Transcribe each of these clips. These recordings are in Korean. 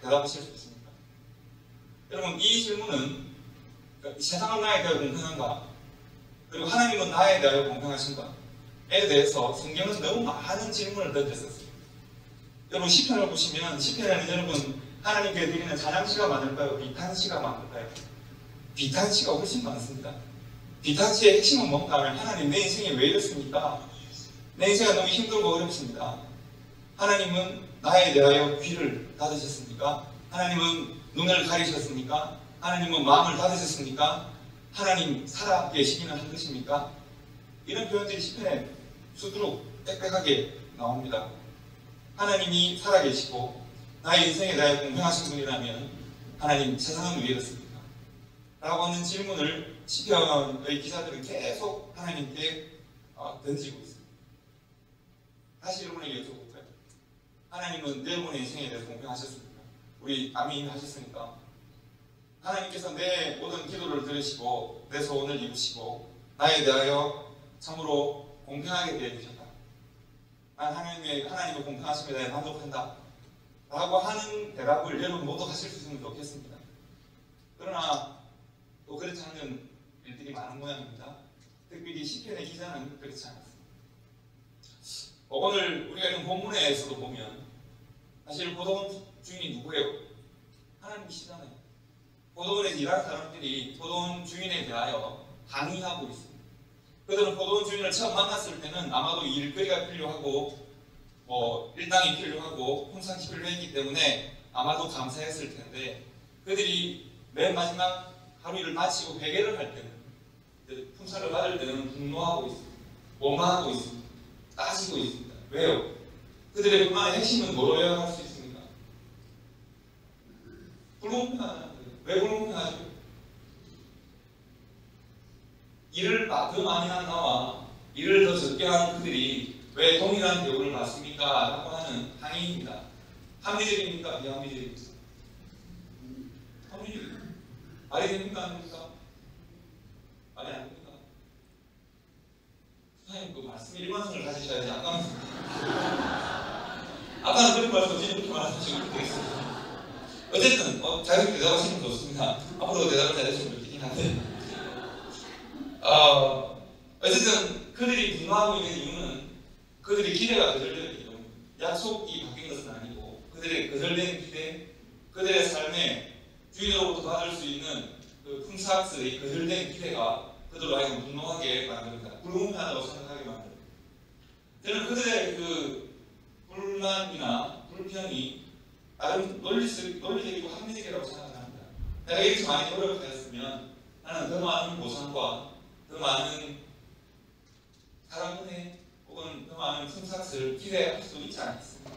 대답하실 수 있습니까? 여러분, 이 질문은 세상은 나에 대하여 공평한가? 그리고 하나님은 나에 대하여 공평하신가? 에 대해서 성경은 너무 많은 질문을 던졌었어요. 여러분, 시편을 보시면 시편에는 여러분 하나님께 드리는 찬양시가 많을까요? 비탄시가 많을까요? 비탄시가 훨씬 많습니다. 비탄시의 핵심은 뭔가 하면 하나님, 내 인생이 왜 이렇습니까? 내 인생이 너무 힘들고 어렵습니다. 하나님은 나에 대하여 귀를 닫으셨습니까? 하나님은 눈을 가리셨습니까? 하나님은 마음을 닫으셨습니까? 하나님 살아 계시기는 한 것입니까? 이런 표현들이 시편에 수두룩 빽빽하게 나옵니다. 하나님이 살아 계시고 나의 인생에 대하여 공평하신 분이라면 하나님, 세상은 왜 이렇습니까? 라고 하는 질문을 시편의 기자들은 계속 하나님께 던지고 있습니다. 다시 여러분에게 여쭤볼까요? 하나님은 여러분의 인생에 대해서 공평하셨습니까? 우리 아멘 하셨으니까 하나님께서 내 모든 기도를 들으시고 내 소원을 이루시고 나에 대하여 참으로 공평하게 대해주셨다. 난 하나님의 공평하심에 대해 만족한다 라고 하는 대답을 여러분 모두 하실 수 있으면 좋겠습니다. 그러나 또 그렇지 않은 일들이 많은 모양입니다. 특별히 시편의 기자는 그렇지 않았습니다. 오늘 우리가 이런 본문에서도 보면 사실 포도원 주인이 누구예요? 하나님이시잖아요. 포도원에서 일하는 사람들이 포도원 주인에 대하여 항의하고 있습니다. 그들은 포도원 주인을 처음 만났을 때는 아마도 일거리가 필요하고 일당이 필요하고 품삯이 필요했기 때문에 아마도 감사했을 텐데, 그들이 맨 마지막 하루 일을 마치고 회개를 할 때는, 품삯을 받을 때는 분노하고 있습니다. 원망하고 있습니다. 따지고 있습니다. 왜요? 그들의 불만의 핵심은 뭐로 요약할 수 있습니까? 불공평하다는 거예요. 왜 불공평하죠? 일을 더 많이 한 나와 일을 더 적게 하는 그들이 왜 동일한 대우를 받습니까? 라고 하는 항의입니다. 합리적입니까? 비합리적입니까? 합리적입니다. 말이 됩니까? 안 됩니까? 말이 안 됩니까? 선생님, 그 말씀 일관성을 가지셔야지. 아까는 그런 말씀 없이 이렇게 말하시면 되겠습니다. 어쨌든 자유롭게 대답하시면 좋습니다. 앞으로 대답을 잘해주시면 좋겠긴 한데, 어쨌든 그들이 분노하고 있는 이유는 그들의 기대가 거절되었기 때문에, 약속이 바뀐 것은 아니고 그들의 거절된 기대, 그들의 삶에 주인으로부터 받을 수 있는 그 품삯의 거절된 기대가 그들로 하여금 분노하게 만듭니다. 불공평하다고 생각하게 만듭니다. 저는 그들의 그 불만이나 불평이 나름 논리적이고 합리적이라고 생각을 합니다. 내가 이렇게 많이 노력하였으면 나는 더 많은 보상과 더 많은 사랑은혜 혹은 더 많은 품삯을 기대할 수 있지 않겠습니까?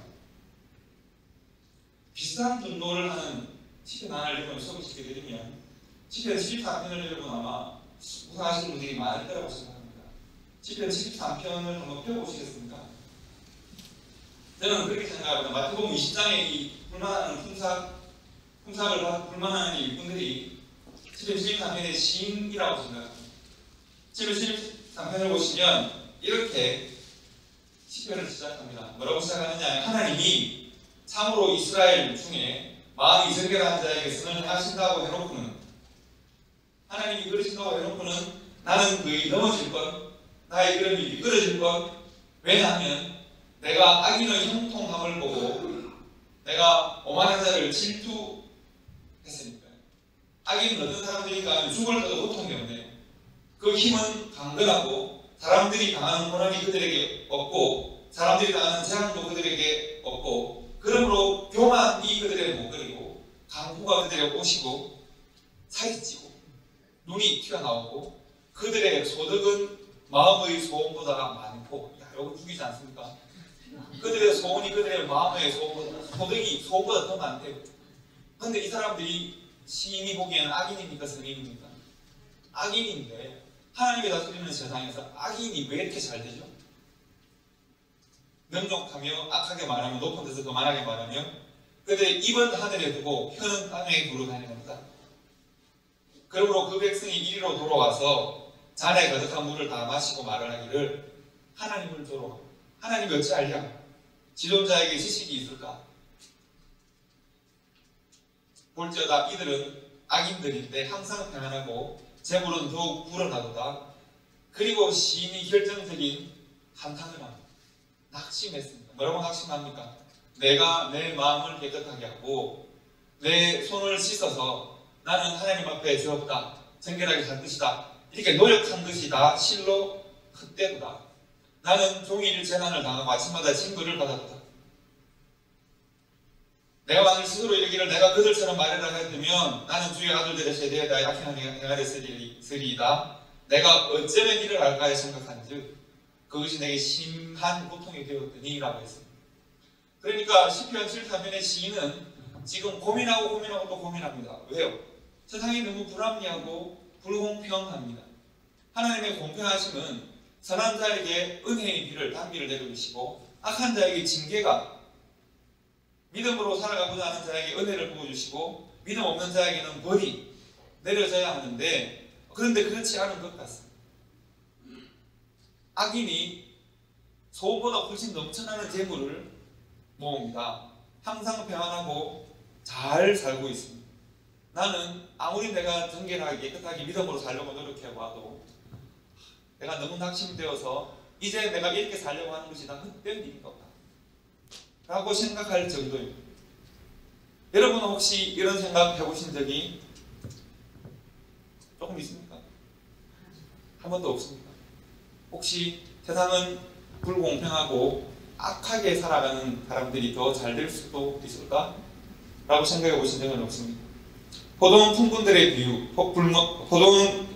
비슷한 분노를 하는 시편 하나를 여러분 소개시켜드리면, 시편 73편을 여러분 아마 우상하시는 분들이 많을 거라고 생각합니다. 시편 73편을 한번 펴보시겠습니까? 저는 그렇게 생각합니다. 마태복음 20장에 이 불만하는 품삯을 불만하는 일꾼들이 시편 73편의 시인이라고 생각합니다. 시편 73편을 보시면 이렇게 시편을 시작합니다. 뭐라고 시작하느냐? 하나님이 참으로 이스라엘 중에 마음이 정결한 자에게 선을 행하신다고 해놓고는, 하나님이 그러신다고 해놓고는 나는 그의 넘어질 것, 나의 이름이 미끄러질 것. 왜냐하면 내가 악인의 형통함을 보고 내가 오만한 자를 질투했으니까요. 악인은 어떤 사람들인가? 죽을 때도 고통이 없네요. 그 힘은 강건하고 사람들이 당하는 고난이 그들에게 없고 사람들이 당하는 재앙도 그들에게 없고, 그러므로 교만이 그들에게 못 그리고 강포가 그들에게 오시고 살이 찌고 눈이 튀어나오고 그들의 소득은 마음의 소원보다 많고, 야, 이거 죽이지 않습니까? 그들의 소원이 그들의 마음의 소원보다, 소득이 소원보다 더 많대요. 그런데 이 사람들이 시인이 보기에는 악인입니까? 선인입니까? 악인인데 하나님의 다스리는 세상에서 악인이 왜 이렇게 잘 되죠? 능욕하며 악하게 말하며 높은 데서 거만하게 말하며 그들의 입은 하늘에 두고 혀는 땅에 두루 다니는다. 그러므로 그 백성이 이리로 돌아와서 잔에 가득한 물을 다 마시고 말을 하기를 하나님을 조롱하고, 하나님이 어찌 알랴? 지존자에게 지식이 있을까? 볼지어다 이들은 악인들인데 항상 평안하고 재물은 더욱 불어나도다. 그리고 시인이 결정적인 한탄을 합니다. 낙심했습니다. 뭐라고 낙심합니까? 내가 내 마음을 깨끗하게 하고 내 손을 씻어서 나는 하나님 앞에 죄없다, 정결하게 살 것이다, 이렇게 노력한 것이 다 실로 헛되도다. 나는 종일 재난을 당하고 아침마다 징벌을 받았다. 내가 만일 스스로 이르기를 내가 그들처럼 말하라 했으면 나는 주의 아들들의 세대에 다 약한 행하되 쓰리이다. 내가 어쩌면 이를 알까 해 생각한즉 그것이 내게 심한 고통이 되었더니 라고 했습니다. 그러니까 시편 73편의 시인은 지금 고민하고 또 고민합니다. 왜요? 세상이 너무 불합리하고 불공평합니다. 하나님의 공평하심은 선한 자에게 은혜의 비를 단비를 내려주시고 악한 자에게 징계가, 믿음으로 살아가고자 하는 자에게 은혜를 부어주시고 믿음 없는 자에게는 벌이 내려져야 하는데, 그런데 그렇지 않은 것 같습니다. 악인이 소보다 훨씬 넘쳐나는 재물을 모읍니다. 항상 평안하고 잘 살고 있습니다. 나는 아무리 내가 정결하게 깨끗하게 믿음으로 살려고 노력해봐도 내가 너무 낙심되어서 이제 내가 이렇게 살려고 하는 것이 다 헛된 일인 것 같다 라고 생각할 정도입니다. 여러분 혹시 이런 생각 해보신 적이 조금 있습니까? 한 번도 없습니까? 혹시 세상은 불공평하고 악하게 살아가는 사람들이 더 잘 될 수도 있을까? 라고 생각해 보신 적은 없습니다. 포도원 품꾼들의 비유, 포도원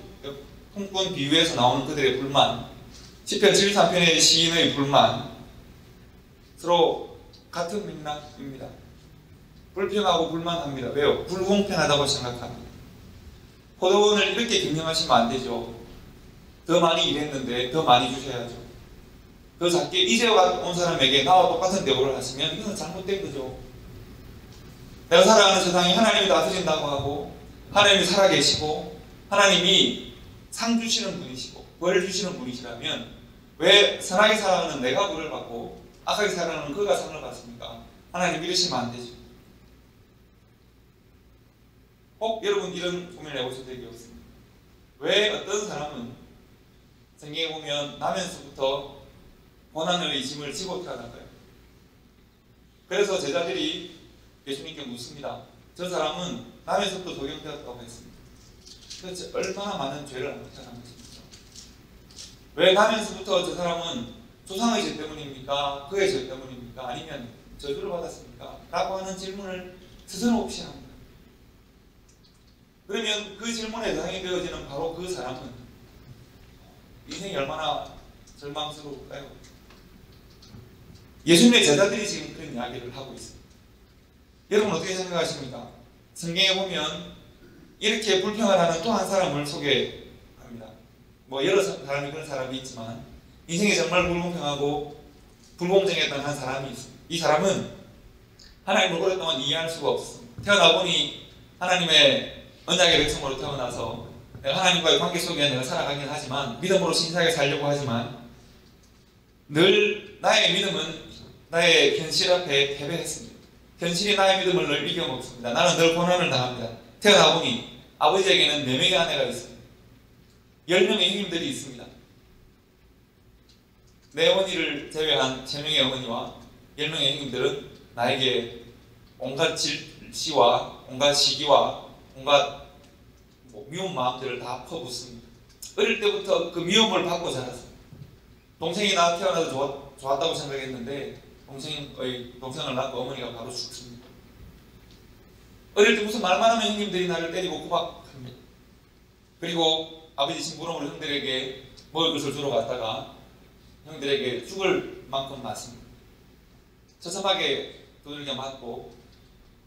품꾼 비유에서 나오는 그들의 불만, 시편 73편의 시인의 불만, 서로 같은 맥락입니다. 불평하고 불만합니다. 왜요? 불공평하다고 생각합니다. 포도원을 이렇게 경영하시면 안 되죠. 더 많이 일했는데 더 많이 주셔야죠. 더 작게 이제 온 사람에게 나와 똑같은 대우를 하시면 이건 잘못된 거죠. 내가 살아가는 세상에 하나님이 다스린다고 하고 하나님이 살아계시고 하나님이 상 주시는 분이시고 벌 주시는 분이시라면 왜 선하게 살아가는 내가 벌을 받고 악하게 살아가는 그가 상을 받습니까? 하나님 이러시면 안 되죠. 혹 여러분 이런 고민을 해보신 적이 없습니다. 왜 어떤 사람은 성경에 보면 나면서부터 고난의 짐을 지고 태어날까요? 그래서 제자들이 예수님께 묻습니다. 저 사람은 나면서부터 도경되었다고 했습니다. 도대체 얼마나 많은 죄를 안고 태어난 것입니까? 왜 나면서부터 저 사람은 조상의 죄 때문입니까? 그의 죄 때문입니까? 아니면 저주를 받았습니까? 라고 하는 질문을 스스럼없이 합니다. 그러면 그 질문에 대상이 되어지는 바로 그 사람은 인생이 얼마나 절망스러울까요? 예수님의 제자들이 지금 그런 이야기를 하고 있습니다. 여러분 어떻게 생각하십니까? 성경에 보면 이렇게 불평을 하는 또 한 사람을 소개합니다. 뭐 여러 사람이 그런 사람이 있지만 인생이 정말 불공평하고 불공정했던 한 사람이 있습니다. 이 사람은 하나님을 오랫동안 이해할 수가 없습니다. 태어나 보니 하나님의 언약의 백성으로 태어나서 내가 하나님과의 관계 속에 내가 살아가긴 하지만 믿음으로 신실하게 살려고 하지만 늘 나의 믿음은 나의 현실 앞에 패배했습니다. 현실이 나의 믿음을 늘 이겨먹습니다. 나는 늘 고난을 당합니다. 태어나 보니 아버지에게는 4명의 아내가 있습니다. 10명의 형님들이 있습니다. 내 어머니를 제외한 3명의 어머니와 10명의 형님들은 나에게 온갖 질시와 온갖 시기와 온갖 미운 마음들을 다 퍼붓습니다. 어릴 때부터 그 미움을 받고 자랐습니다. 동생이 나 태어나서 좋았다고 생각했는데 동생을 낳고 어머니가 바로 죽습니다. 어릴 때 무슨 말만 하면 형님들이 나를 때리고 구박합니다. 그리고 아버지 심부름으로 형들에게 먹을 것을 주러 갔다가 형들에게 죽을 만큼 맞습니다. 처참하게 두들겨 맞고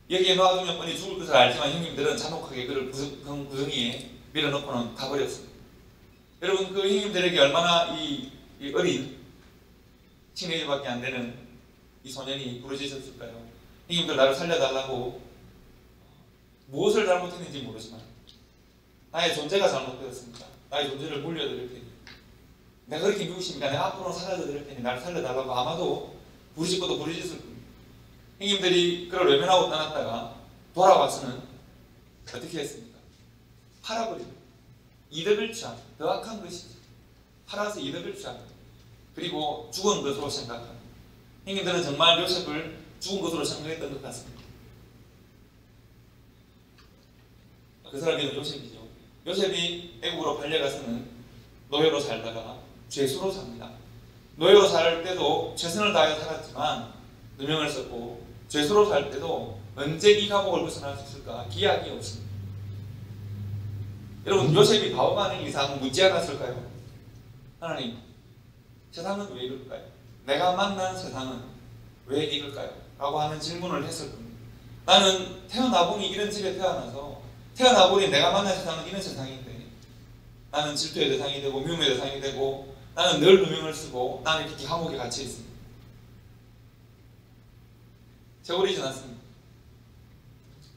여기에 놔두면 뻔히 죽을 것을 알지만 형님들은 잔혹하게 그를 구덩이에 밀어넣고는 가버렸습니다. 여러분 그 형님들에게 얼마나 이 어린 티네이저밖에 안 되는 이 소년이 부르짖었을까요? 형님들 나를 살려달라고 무엇을 잘못했는지 모르지만 나의 존재가 잘못되었습니다. 나의 존재를 물려드릴 테니 내가 그렇게 미우십니까? 내가 앞으로 살려드릴 테니 나를 살려달라고 아마도 부르짖고도 부르짖을 겁니다. 형님들이 그를 외면하고 떠났다가 돌아와서는 어떻게 했습니까? 팔아버립니다. 이득을 취합니다. 더 악한 것이죠. 팔아서 이득을 취합니다. 그리고 죽은 것으로 생각합니다. 형님들은 정말 요셉을 죽은 것으로 생각했던 것 같습니다. 그 사람이 요셉이죠. 요셉이 애국으로 팔려가서는 노예로 살다가 죄수로 삽니다. 노예로 살 때도 최선을 다해 살았지만 누명을 썼고, 죄수로 살 때도 언제 이 감옥을 벗어날 수 있을까 기약이 없습니다. 여러분, 요셉이 바보가 아닌 이상 묻지 않았을까요? 하나님, 세상은 왜 이럴까요? 내가 만난 세상은 왜 이럴까요? 라고 하는 질문을 했을 겁니다. 나는 태어나보니 이런 집에 태어나서, 태어나보니 내가 만난 세상은 이런 세상인데 나는 질투의 대상이 되고 미움의 대상이 되고 나는 늘 누명을 쓰고 나는 이렇게 감옥에 갇혀 있습니다. 세월이 지났습니다.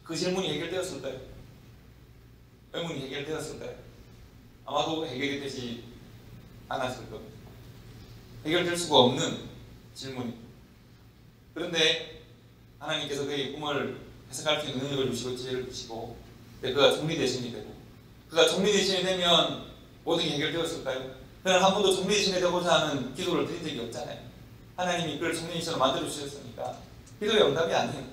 그 질문이 해결되었을까요? 의문이 해결되었을까요? 아마도 해결이 되지 않았을 겁니다. 해결될 수가 없는 질문입니다. 그런데 하나님께서 그의 꿈을 해석할 수 있는 능력을 주시고 지혜를 주시고, 그가 총리 대신이 되고, 그가 총리 대신이 되면 모든 게 해결되었을까요? 그는 한 번도 총리 대신이 되고자 하는 기도를 드린 적이 없잖아요. 하나님이 그를 총리 대신으로 만들어 주셨으니까 기도의 응답이 아니에요.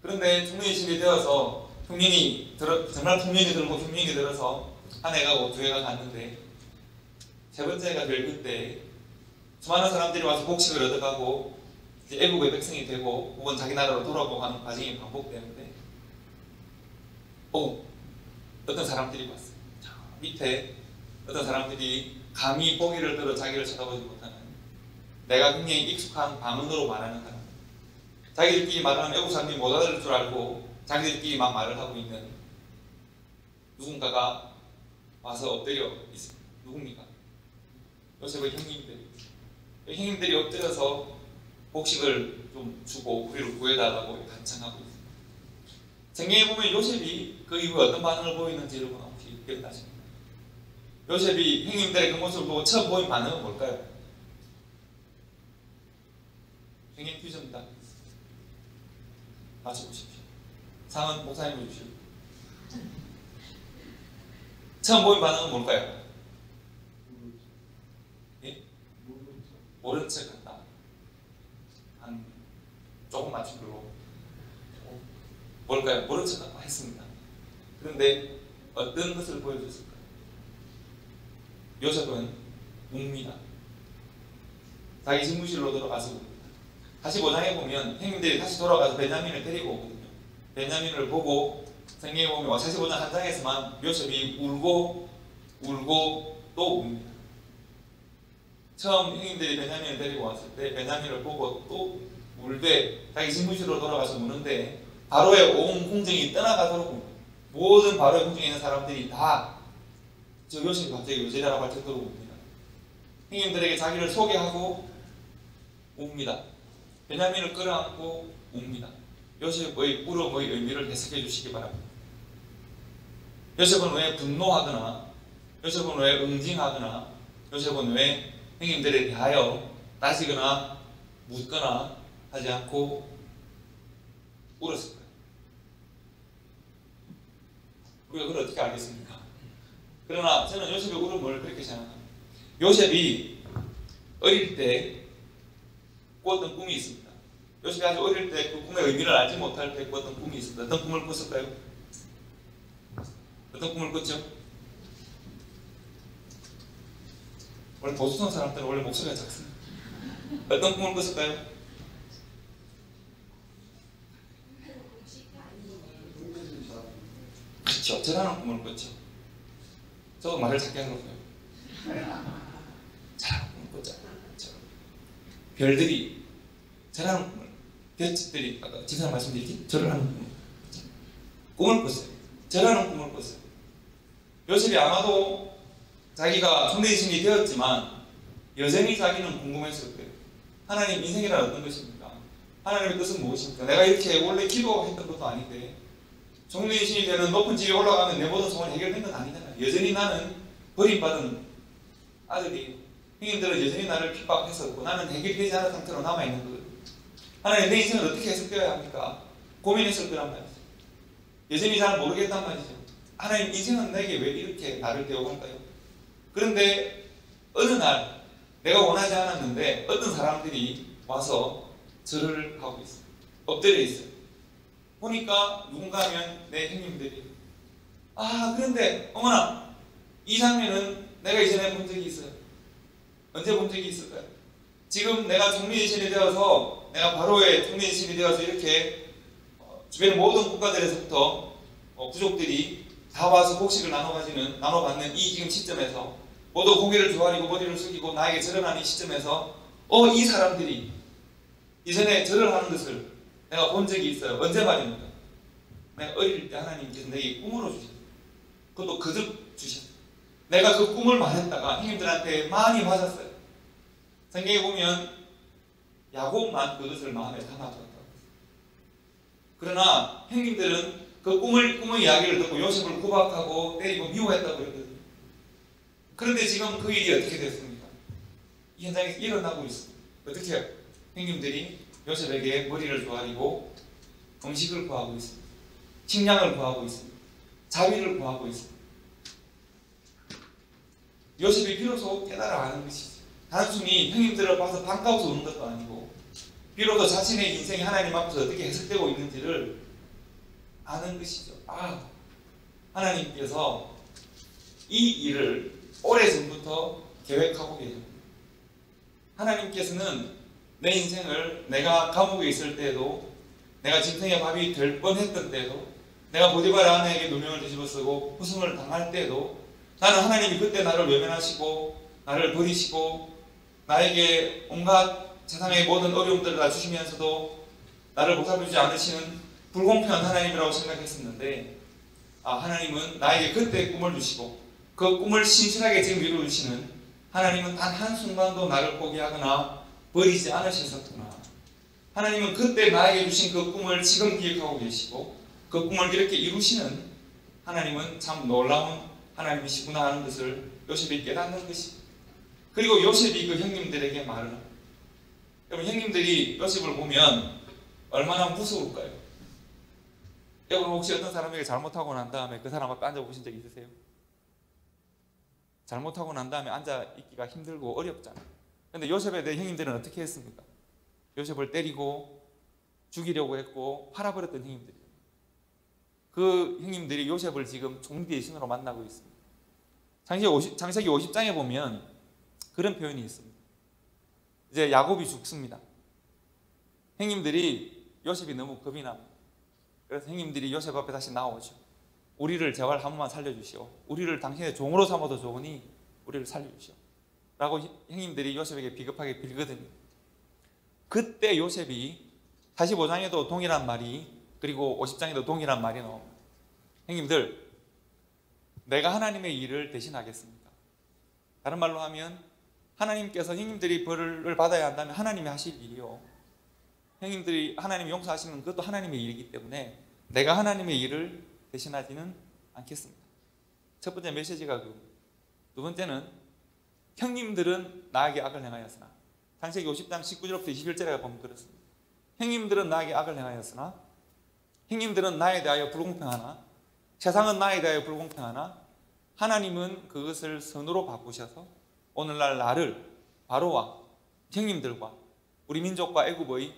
그런데 총리 대신이 되어서 정말 흉년이 들고 흉년이 들어서 한 해가 고 두 해가 갔는데, 세 번째가 될 그때 수많은 사람들이 와서 복식을 얻어가고 이제 애국의 백성이 되고 혹은 자기 나라로 돌아오고 하는 과정이 반복되는데, 어떤 사람들이 왔어요. 저 밑에 어떤 사람들이 감히 고개를 들어 자기를 쳐다보지 못하는, 내가 굉장히 익숙한 방언으로 말하는 사람, 자기들끼리 말하면 애국 사람들이 못 알아들 줄 알고 자기들끼리 막 말을 하고 있는 누군가가 와서 엎드려 있습니다. 누굽니까? 요셉의 형님들이. 형님들이 엎드려서 복식을 좀 주고 우리를 구해달라고 간청하고 있습니다. 성경에 보면 요셉이 그 이후에 어떤 반응을 보이는지 여러분 혹시 기억나십니까? 요셉이 형님들의 그 모습을 보고 처음 보인 반응은 뭘까요? 성경 퀴즈입니다. 맞춰보십시오. 상은 목사님 주십시오. 처음 보인 반응은 뭘까요? 예? 모른 척 한다. 한 조금 맞춘 걸로. 뭘까요? 모른 척 했습니다. 그런데 어떤 것을 보여줬을까요? 요셉은 웁니다. 자기 집무실로 들어가서 웁니다. 45장에 보면 형님들이 다시 돌아가서 베냐민을 데리고 오거든요. 베냐민을 보고 성경에 보면 45장 한 장에서만 요셉이 울고 또 웁니다. 처음 형님들이 베냐민을 데리고 왔을 때 베냐민을 보고 또 울되 자기 집무실로 돌아가서 우는데 바로의 온 궁정이 떠나가도록 웁니다. 모든 바로의 궁정에 있는 사람들이 다 저 요셉이 갑자기 요셉이라고 할 정도로 웁니다. 형님들에게 자기를 소개하고 웁니다. 베냐민을 끌어안고 웁니다. 요셉의 울음의 의미를 해석해 주시기 바랍니다. 요셉은 왜 분노하거나, 요셉은 왜 응징하거나, 요셉은 왜 형님들에 대하여 따지거나 묻거나 하지 않고 울었을까요? 우리가 그걸 어떻게 알겠습니까? 그러나 저는 요셉의 울음을 그렇게 생각합니다. 요셉이 어릴 때 꾸었던 꿈이 있습니다. 요셉이 아주 어릴 때 그 꿈의 의미를 알지 못할 때 꾸었던 꿈이 있습니다. 어떤 꿈을 꿨을까요? 어떤 꿈을 꿨죠? 원래 보수성 사람들은 원래 목소리가 작습니다. 어떤 꿈을 꿨을까요? 그렇죠. 절하는 꿈을 꿨죠. 저도 말을 작게 한 거고요. 절하는 꿈을 꿨잖아요. 별들이 절하는 꿈을, 별집들이 아까 지난 말씀드렸지? 절하는 꿈을 꿨어요. 절하는 꿈을 꿨어요. 요셉이 아마도 자기가 총리신이 되었지만 여전히 자기는 궁금했을 거예요. 하나님, 인생이란 어떤 것입니까? 하나님의 뜻은 무엇입니까? 내가 이렇게 원래 기도했던 것도 아닌데 총리신이 되는 높은 지위에 올라가면 내 모든 소원이 해결된 건 아니잖아요. 여전히 나는 버림받은 아들이에요. 형님들은 여전히 나를 핍박했었고 나는 해결되지 않은 상태로 남아있는 거예요. 하나님, 내 인생을 어떻게 해석되어야 합니까? 고민했을 거란 말이죠. 여전히 잘 모르겠단 말이죠. 하나님, 인생은 내게 왜 이렇게 나를 대우할까요? 그런데 어느 날 내가 원하지 않았는데 어떤 사람들이 와서 절을 하고 있어요. 엎드려 있어요. 보니까 누군가 하면 내 형님들이, 그런데 어머나, 이 장면은 내가 이전에 본 적이 있어요. 언제 본 적이 있을까요? 지금 내가 총리대신이 되어서, 내가 바로의 총리대신이 되어서 이렇게 주변의 모든 국가들에서부터 부족들이 다 와서 곡식을 나눠받는 이 지금 시점에서, 모두 고개를 조아리고 머리를 숙이고 나에게 절을 하는 이 시점에서 이 사람들이 이전에 절을 하는 것을 내가 본 적이 있어요. 언제 말입니까? 내가 어릴 때 하나님께서 내게 꿈으로 주셨어요. 그것도 거듭 주셨어요. 내가 그 꿈을 말했다가 형님들한테 많이 맞았어요. 성경에 보면 야곱만 그것을 마음에 담아두었다고. 그러나 형님들은 그 꿈의 이야기를 듣고 요셉을 구박하고 때리고 미워했다고 그러거든요. 그런데 지금 그 일이 어떻게 됐습니까? 이 현장에서 일어나고 있습니다. 어떻게 해요? 형님들이 요셉에게 머리를 조아리고 음식을 구하고 있습니다. 식량을 구하고 있습니다. 자비를 구하고 있습니다. 요셉이 비로소 깨달아 아는 것이죠. 단순히 형님들을 봐서 반가워서 우는 것도 아니고, 비로소 자신의 인생이 하나님 앞에서 어떻게 해석되고 있는지를 아는 것이죠. 하나님께서 이 일을 오래전부터 계획하고 계십니다. 하나님께서는 내 인생을, 내가 감옥에 있을 때도, 내가 짐승의 밥이 될 뻔했던 때도, 내가 보디바라 아내에게 누명을 뒤집어쓰고 후승을 당할 때도, 나는 하나님이 그때 나를 외면하시고 나를 버리시고 나에게 온갖 세상의 모든 어려움들을 다 주시면서도 나를 보살펴주지 않으시는 불공평한 하나님이라고 생각했었는데, 하나님은 나에게 그때 꿈을 주시고 그 꿈을 신실하게 지금 이루어주시는 하나님은 단 한순간도 나를 포기하거나 버리지 않으셨었구나. 하나님은 그때 나에게 주신 그 꿈을 지금 기억하고 계시고 그 꿈을 이렇게 이루시는 하나님은 참 놀라운 하나님이시구나 하는 것을 요셉이 깨닫는 것입니다. 그리고 요셉이 그 형님들에게 말을 합니다. 여러분, 형님들이 요셉을 보면 얼마나 무서울까요? 여러분, 혹시 어떤 사람에게 잘못하고 난 다음에 그 사람 앞에 앉아보신 적 있으세요? 잘못하고 난 다음에 앉아있기가 힘들고 어렵잖아요. 그런데 요셉에 대해 형님들은 어떻게 했습니까? 요셉을 때리고 죽이려고 했고 팔아버렸던 형님들이에요. 그 형님들이 요셉을 지금 종리 대신으로 만나고 있습니다. 창세기 50장에 보면 그런 표현이 있습니다. 이제 야곱이 죽습니다. 형님들이 요셉이 너무 겁이 납니다. 그래서 형님들이 요셉 앞에 다시 나오죠. 우리를 제발 한 번만 살려주시오. 우리를 당신의 종으로 삼아도 좋으니 우리를 살려주시오. 라고 형님들이 요셉에게 비겁하게 빌거든요. 그때 요셉이 45장에도 동일한 말이, 그리고 50장에도 동일한 말이 나옵니다. 형님들, 내가 하나님의 일을 대신하겠습니까? 다른 말로 하면 하나님께서 형님들이 벌을 받아야 한다면 하나님이 하실 일이요, 형님들이 하나님이 용서하시는 그것도 하나님의 일이기 때문에 내가 하나님의 일을 대신하지는 않겠습니다. 첫 번째 메시지가 그겁니다. 두 번째는 형님들은 나에게 악을 행하였으나, 창세기 50장 19절부터 21절에 보면 그렇습니다. 형님들은 나에게 악을 행하였으나, 형님들은 나에 대하여 불공평하나, 세상은 나에 대하여 불공평하나 하나님은 그것을 선으로 바꾸셔서 오늘날 나를 바로와 형님들과 우리 민족과 애굽의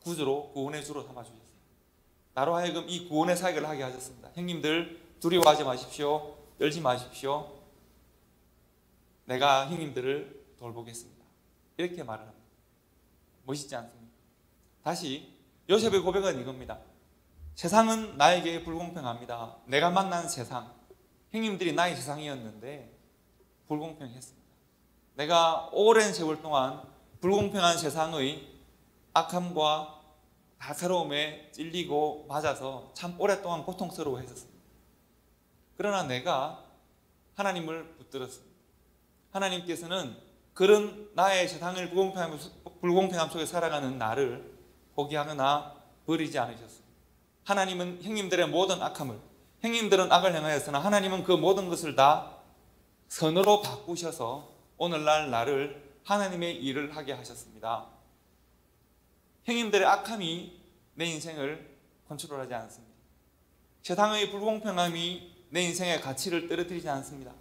구주로, 구원의 주로 삼아주셨어요. 나로 하여금 이 구원의 사역을 하게 하셨습니다. 형님들, 두려워하지 마십시오. 떨지 마십시오. 내가 형님들을 돌보겠습니다. 이렇게 말을 합니다. 멋있지 않습니까? 다시 요셉의 고백은 이겁니다. 세상은 나에게 불공평합니다. 내가 만난 세상, 형님들이 나의 세상이었는데 불공평했습니다. 내가 오랜 세월 동안 불공평한 세상의 악함과 다스러움에 찔리고 맞아서 참 오랫동안 고통스러워했었습니다. 그러나 내가 하나님을 붙들었습니다. 하나님께서는 그런 나의 세상을 불공평함 속에 살아가는 나를 포기하거나 버리지 않으셨습니다. 하나님은 형님들의 모든 악함을, 형님들은 악을 행하였으나 하나님은 그 모든 것을 다 선으로 바꾸셔서 오늘날 나를 하나님의 일을 하게 하셨습니다. 형님들의 악함이 내 인생을 컨트롤하지 않습니다. 세상의 불공평함이 내 인생의 가치를 떨어뜨리지 않습니다.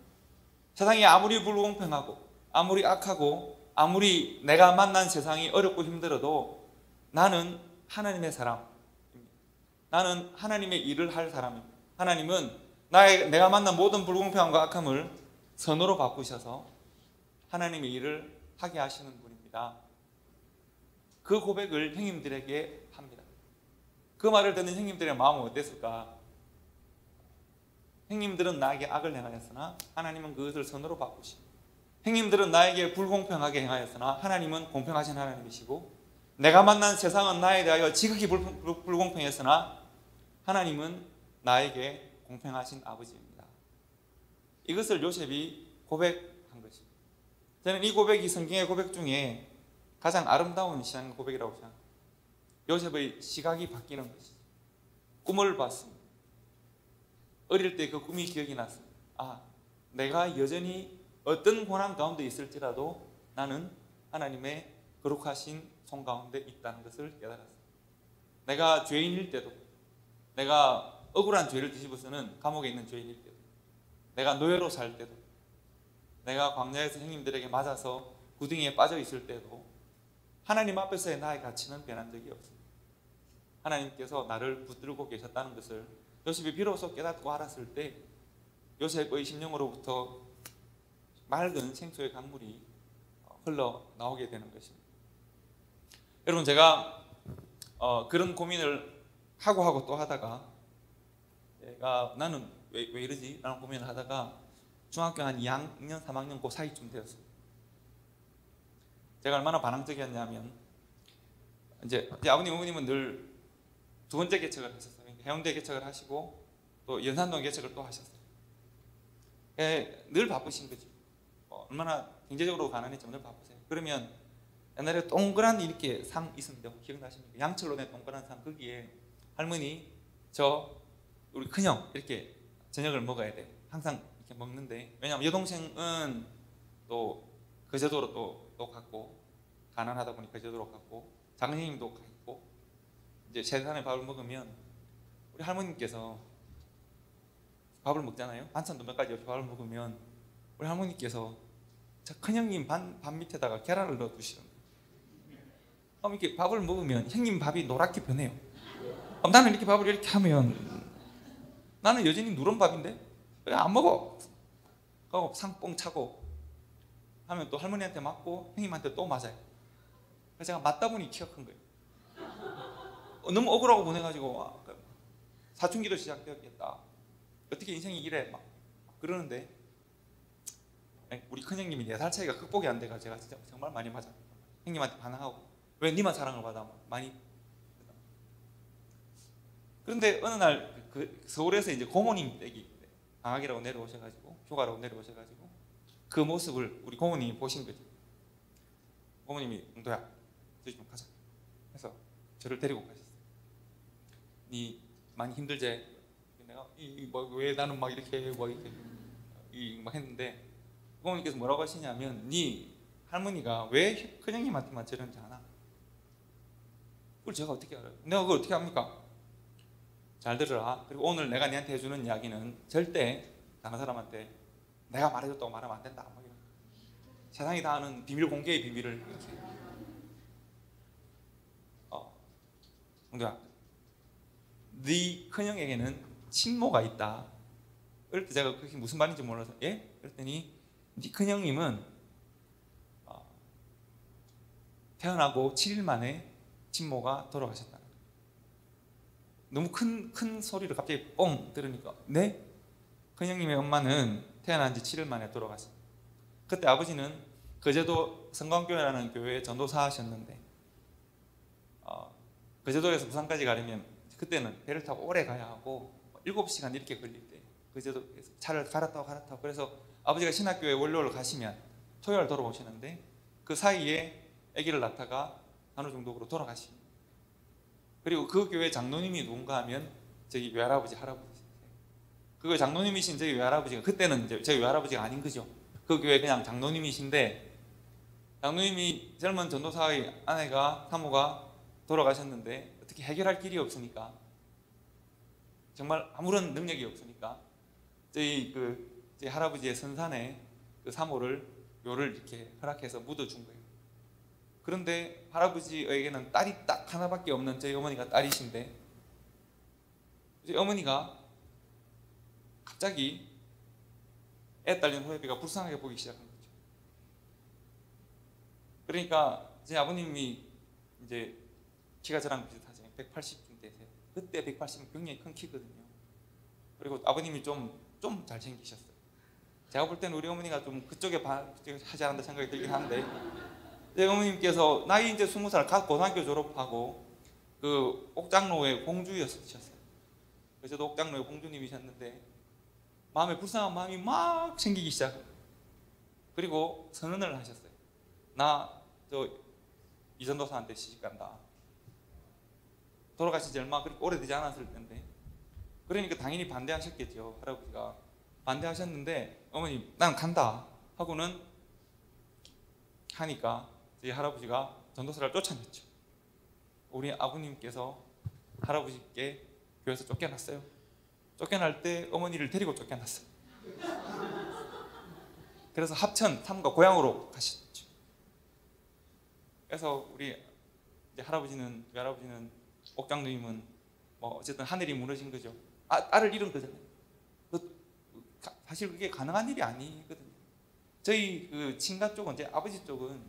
세상이 아무리 불공평하고 아무리 악하고 아무리 내가 만난 세상이 어렵고 힘들어도 나는 하나님의 사람입니다. 나는 하나님의 일을 할 사람입니다. 하나님은 내가 만난 모든 불공평함과 악함을 선으로 바꾸셔서 하나님의 일을 하게 하시는 분입니다. 그 고백을 형님들에게 합니다. 그 말을 듣는 형님들의 마음은 어땠을까? 형님들은 나에게 악을 행하였으나 하나님은 그것을 선으로 바꾸시고, 형님들은 나에게 불공평하게 행하였으나 하나님은 공평하신 하나님이시고, 내가 만난 세상은 나에 대하여 지극히 불공평했으나 하나님은 나에게 공평하신 아버지입니다. 이것을 요셉이 고백한 것입니다. 저는 이 고백이 성경의 고백 중에 가장 아름다운 신앙 고백이라고 생각합니다. 요셉의 시각이 바뀌는 것이죠. 꿈을 봤습니다. 어릴 때 그 꿈이 기억이 났습니다. 내가 여전히 어떤 고난 가운데 있을지라도 나는 하나님의 거룩하신 손 가운데 있다는 것을 깨달았습니다. 내가 죄인일 때도, 내가 억울한 죄를 뒤집어서는 감옥에 있는 죄인일 때도, 내가 노예로 살 때도, 내가 광야에서 형님들에게 맞아서 구덩이에 빠져 있을 때도 하나님 앞에서의 나의 가치는 변한 적이 없습니다. 하나님께서 나를 붙들고 계셨다는 것을 요셉이 비로소 깨닫고 알았을 때 요셉의 심령으로부터 맑은 생수의 강물이 흘러나오게 되는 것입니다. 여러분, 제가 그런 고민을 하고 또 하다가 나는 왜 이러지? 라는 고민을 하다가 중학교 한 2학년, 3학년 그 사이쯤 되었어요. 제가 얼마나 반항적이었냐면 이제 아버님, 어머님은 늘 두 번째 개척을 하셨어요. 해운대 개척을 하시고 또 연산동 개척을 또 하셨어요. 늘 바쁘신 거지. 얼마나 경제적으로 가난했지만 늘 바쁘세요. 그러면 옛날에 동그란 이렇게 상 있습니다. 기억나십니까? 양철로 된 동그란 상, 거기에 할머니, 우리 큰형 이렇게 저녁을 먹어야 돼요. 항상 이렇게 먹는데, 왜냐하면 여동생은 또 거제도로 또 갔고, 가난하다 보니 거제도로 갔고, 장님도 갔고, 이제 세상에 밥을 먹으면 우리 할머님께서 밥을 먹잖아요. 반찬도 몇 가지 없이 밥을 먹으면 우리 할머니께서 저 큰형님 밥 밑에다가 계란을 넣어 두시는 거예요. 이렇게 밥을 먹으면 형님 밥이 노랗게 변해요. 나는 이렇게 밥을 이렇게 하면 나는 여전히 누런 밥인데 왜 안 먹어? 하고 상뽕 차고 하면 또 할머니한테 맞고 형님한테 또 맞아요. 그래서 제가 맞다 보니 키가 큰 거예요. 너무 억울하고 보내가지고 사춘기도 시작되었겠다. 어떻게 인생이 이래? 막 그러는데 우리 큰형님이 4살 차이가 극복이 안 돼가 제가 진짜 정말 많이 맞아요. 형님한테 반항하고 왜 니만 사랑을 받아? 많이. 그런데 어느 날 서울에서 이제 고모님 댁이 방학이라고 내려오셔가지고 휴가라고 내려오셔가지고 그 모습을 우리 고모님이 보신 거죠. 고모님이 응도야, 저희 좀 가자. 해서 저를 데리고 가셨어요. 니 많이 힘들지? 내가 왜 나는 막 이렇게 막 했는데 고모님께서 뭐라고 하시냐면 니 할머니가 왜 큰형님한테만 저러는지 아나? 그걸 제가 어떻게 알아요? 내가 그걸 어떻게 합니까? 잘 들으라. 그리고 오늘 내가 니한테 해주는 이야기는 절대 다른 사람한테 내가 말해줬다고 말하면 안 된다. 세상이 다 아는 비밀 공개의 비밀을 이렇게. 응도야, 네 큰형에게는 친모가 있다. 그럴 때 제가 그게 무슨 말인지 몰라서 그랬더니 네 큰형님은 태어나고 7일 만에 친모가 돌아가셨다. 너무 큰 소리를 갑자기 뻥 들으니까 네? 큰형님의 엄마는 태어난 지 7일 만에 돌아가셨어요. 그때 아버지는 거제도 성광교회라는 교회에 전도사 하셨는데 거제도에서 부산까지 가려면 그때는 배를 타고 오래 가야 하고 7시간 이렇게 걸릴 때 거제도에서 차를 갈아타고 그래서 아버지가 신학교에 월요일 가시면 토요일 돌아오시는데 그 사이에 아기를 낳다가 간호중독으로 돌아가십니다. 그리고 그 교회 장로님이 누군가 하면 저희 외할아버지, 할아버지. 그 장로님이신 저희 외할아버지가 그때는 이제 저희 외할아버지가 아닌 거죠. 그 교회 그냥 장로님이신데 장로님이 젊은 전도사의 아내가 사모가 돌아가셨는데 어떻게 해결할 길이 없으니까 정말 아무런 능력이 없으니까 저희 할아버지의 선산에 그 사모를 묘를 이렇게 허락해서 묻어준 거예요. 그런데 할아버지에게는 딸이 딱 하나밖에 없는 저희 어머니가 딸이신데, 저희 어머니가 갑자기 애 딸린 호야비가 불쌍하게 보기 시작한 거죠. 그러니까 제 아버님이 이제 키가 저랑 비슷하죠. 180쯤 되세요. 그때 180은 굉장히 큰 키거든요. 그리고 아버님이 좀 잘생기셨어요. 제가 볼 때는 우리 어머니가 좀 그쪽에 하지 않았다 생각이 들긴 한데, 제 어머님께서 나이 이제 20살 갓 고등학교 졸업하고 그 옥장로의 공주였으셨어요. 그래서 저도 옥장로의 공주님이셨는데 마음에 불쌍한 마음이 막 생기기 시작해요. 그리고 선언을 하셨어요. 나 저 이전도사한테 시집간다. 돌아가신 지 얼마 그렇게 오래되지 않았을 텐데, 그러니까 당연히 반대하셨겠죠. 할아버지가 반대하셨는데 어머니 난 간다 하고는 하니까 저희 할아버지가 전도사를 쫓아냈죠. 우리 아버님께서 할아버지께 교회에서 쫓겨났어요. 쫓겨날 때 어머니를 데리고 쫓겨났어요. 그래서 합천 삼가 고향으로 가셨죠. 그래서 우리 이제 외할아버지는 옥장누님은 뭐 어쨌든 하늘이 무너진 거죠. 딸을 잃은 거잖아요. 사실 그게 가능한 일이 아니거든요. 저희 그 친가 쪽은, 제 아버지 쪽은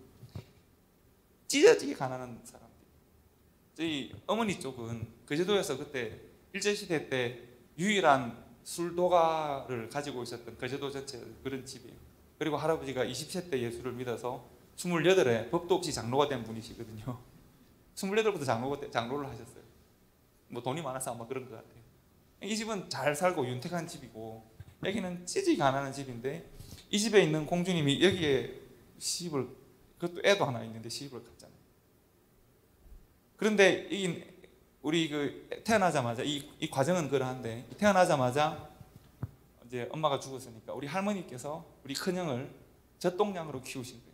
찢어지게 가난한 사람들. 저희 어머니 쪽은 거제도에서 그때 일제시대 때 유일한 술도가를 가지고 있었던 거제도 전체 그런 집이에요. 그리고 할아버지가 20세 때 예수를 믿어서 28에 법도 없이 장로가 된 분이시거든요. 28부터 장로를 하셨어요. 뭐 돈이 많아서 아마 그런 것 같아요. 이 집은 잘 살고 윤택한 집이고, 여기는 찌질이 가난한 집인데 이 집에 있는 공주님이 여기에 시집을, 그것도 애도 하나 있는데 시집을 갔잖아요. 그런데 우리 태어나자마자 이 과정은 그러한데, 태어나자마자 이제 엄마가 죽었으니까 우리 할머니께서 우리 큰형을 젖동량으로 키우신 거예요.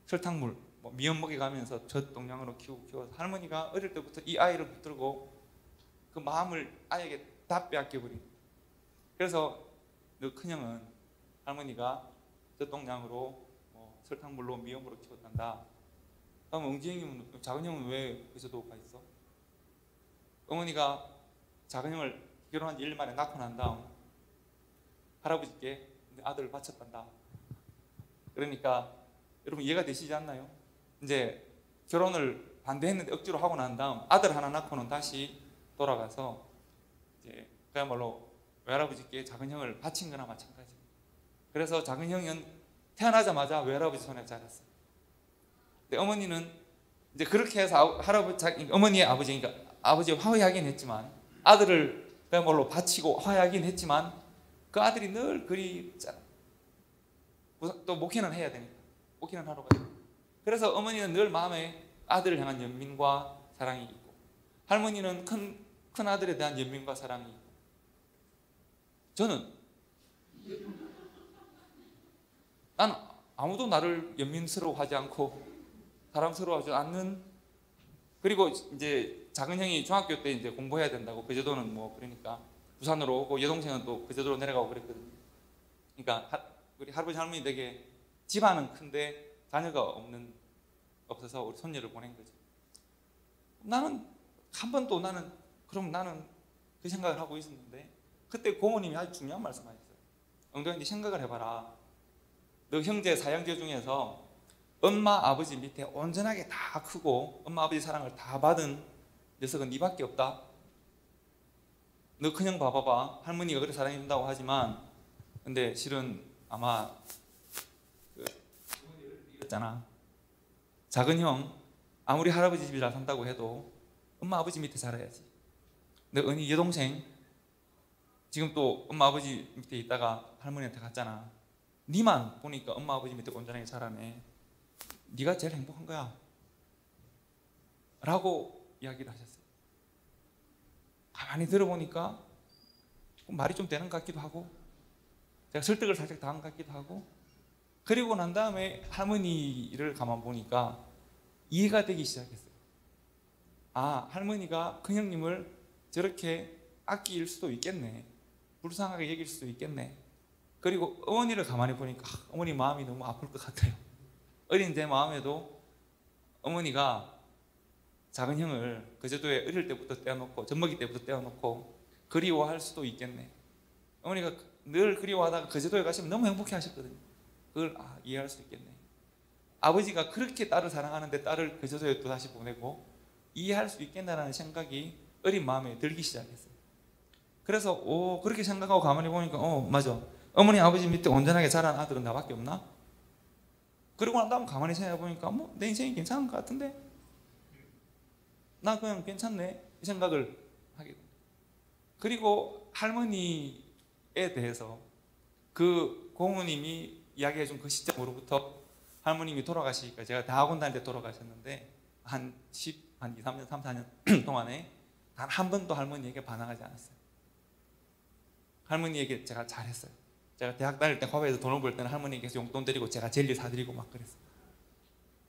설탕물, 미연 먹여가면서 젖동량으로 키워서 할머니가 어릴 때부터 이 아이를 붙들고 그 마음을 아이에게 다 빼앗겨버린. 그래서 너 큰형은 할머니가 젖동량으로 설탕물로 미연으로 키웠단다. 그럼 응지형님은, 작은 형은 왜 거제도 가 있어? 어머니가 작은 형을 결혼한 지 1년 만에 낳고 난 다음 할아버지께 아들을 바쳤단다. 그러니까 여러분 이해가 되시지 않나요? 이제 결혼을 반대했는데 억지로 하고 난 다음 아들 하나 낳고는 다시 돌아가서 이제 그야말로 외할아버지께 작은 형을 바친 거나 마찬가지. 그래서 작은 형은 태어나자마자 외할아버지 손에 자랐어요. 근데 어머니는 이제 그렇게 해서 어머니의 아버지니까 아버지 화해하긴 했지만, 아들을 그야말로 바치고 화해하긴 했지만 그 아들이 늘 그립잖아. 또 목회는 해야 되니까 목회는 하러 가야 돼. 그래서 어머니는 늘 마음에 아들을 향한 연민과 사랑이 있고, 할머니는 큰 아들에 대한 연민과 사랑이 있고, 저는 난 아무도 나를 연민스러워하지 않고 사랑스러워하지 않는. 그리고 이제 작은 형이 중학교 때 이제 공부해야 된다고 거제도는 그러니까 부산으로 오고, 여동생은 또 거제도로 내려가고 그랬거든요. 그러니까 우리 할아버지 할머니 댁에 집안은 큰데 자녀가 없어서 우리 손녀를 보낸 거죠. 나는 한 번도 그럼 나는 그 생각을 하고 있었는데, 그때 고모님이 아주 중요한 말씀하셨어요. 엉덩이 생각을 해봐라. 너 형제 사형제 중에서 엄마 아버지 밑에 온전하게 다 크고 엄마 아버지 사랑을 다 받은 녀석은 니밖에 없다. 너 큰형 봐봐봐. 할머니가 그렇게 사랑해준다고 하지만 근데 실은 아마 이랬잖아. 작은 형 아무리 할아버지 집에 잘 산다고 해도 엄마 아버지 밑에 살아야지. 너 언니 여동생 지금 또 엄마 아버지 밑에 있다가 할머니한테 갔잖아. 니만 보니까 엄마 아버지 밑에 온전하게 자라네. 네가 제일 행복한 거야 라고 이야기를 하셨어요. 가만히 들어보니까 말이 좀 되는 것 같기도 하고, 제가 설득을 살짝 당한 것 같기도 하고, 그리고 난 다음에 할머니를 가만 보니까 이해가 되기 시작했어요. 아, 할머니가 큰형님을 저렇게 아끼일 수도 있겠네. 불쌍하게 여길 수도 있겠네. 그리고 어머니를 가만히 보니까 어머니 마음이 너무 아플 것 같아요. 어린 제 마음에도 어머니가 작은 형을 거제도에 어릴 때부터 떼어놓고 젖먹이 때부터 떼어놓고 그리워할 수도 있겠네. 어머니가 늘 그리워하다가 거제도에 가시면 너무 행복해 하셨거든요. 그걸 이해할 수 있겠네. 아버지가 그렇게 딸을 사랑하는데 딸을 거제도에 또 다시 보내고 이해할 수 있겠다라는 생각이 어린 마음에 들기 시작했어요. 그래서 그렇게 생각하고 가만히 보니까 맞아. 어머니 아버지 밑에 온전하게 자란 아들은 나밖에 없나? 그러고 난 다음 가만히 생각해보니까 내 인생이 괜찮은 것 같은데? 나 그냥 괜찮네 이 생각을 하게 됩니다. 그리고 할머니에 대해서 그 고모님이 이야기해준 그 시점으로부터 할머님이 돌아가시니까 제가 대학원 다닐 때 돌아가셨는데 한 2, 3년, 3, 4년 동안에 단 한 번도 할머니에게 반항하지 않았어요. 할머니에게 제가 잘했어요. 제가 대학 다닐 때 화배에서 돈을 벌 때는 할머니께서 용돈 드리고 제가 젤리 사드리고 막 그랬어요.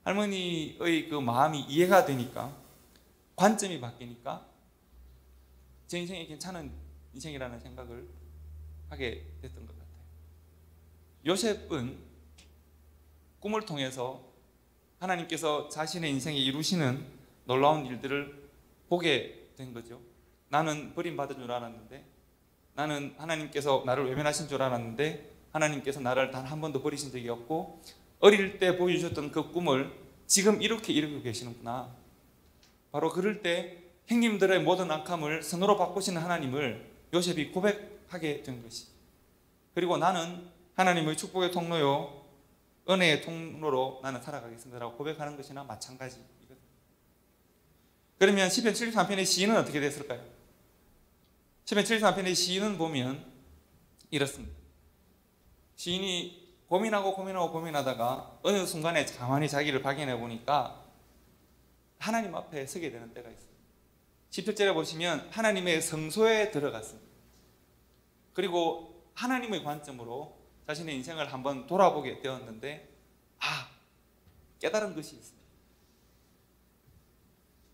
할머니의 그 마음이 이해가 되니까 관점이 바뀌니까 제 인생이 괜찮은 인생이라는 생각을 하게 됐던 것 같아요. 요셉은 꿈을 통해서 하나님께서 자신의 인생에 이루시는 놀라운 일들을 보게 된 거죠. 나는 버림받은 줄 알았는데, 나는 하나님께서 나를 외면하신 줄 알았는데 하나님께서 나를 단 한 번도 버리신 적이 없고 어릴 때 보여주셨던 그 꿈을 지금 이렇게 이루고 계시는구나. 바로 그럴 때 형님들의 모든 악함을 선으로 바꾸시는 하나님을 요셉이 고백하게 된 것이, 그리고 나는 하나님의 축복의 통로요 은혜의 통로로 나는 살아가겠습니다라고 고백하는 것이나 마찬가지거든요. 그러면 시편 73편의 시인은 어떻게 됐을까요? 시편 73편의 시인은 보면 이렇습니다. 시인이 고민하다가 어느 순간에 가만히 자기를 발견해 보니까 하나님 앞에 서게 되는 때가 있어요. 17절에 보시면 하나님의 성소에 들어갔습니다. 그리고 하나님의 관점으로 자신의 인생을 한번 돌아보게 되었는데 깨달은 것이 있습니다.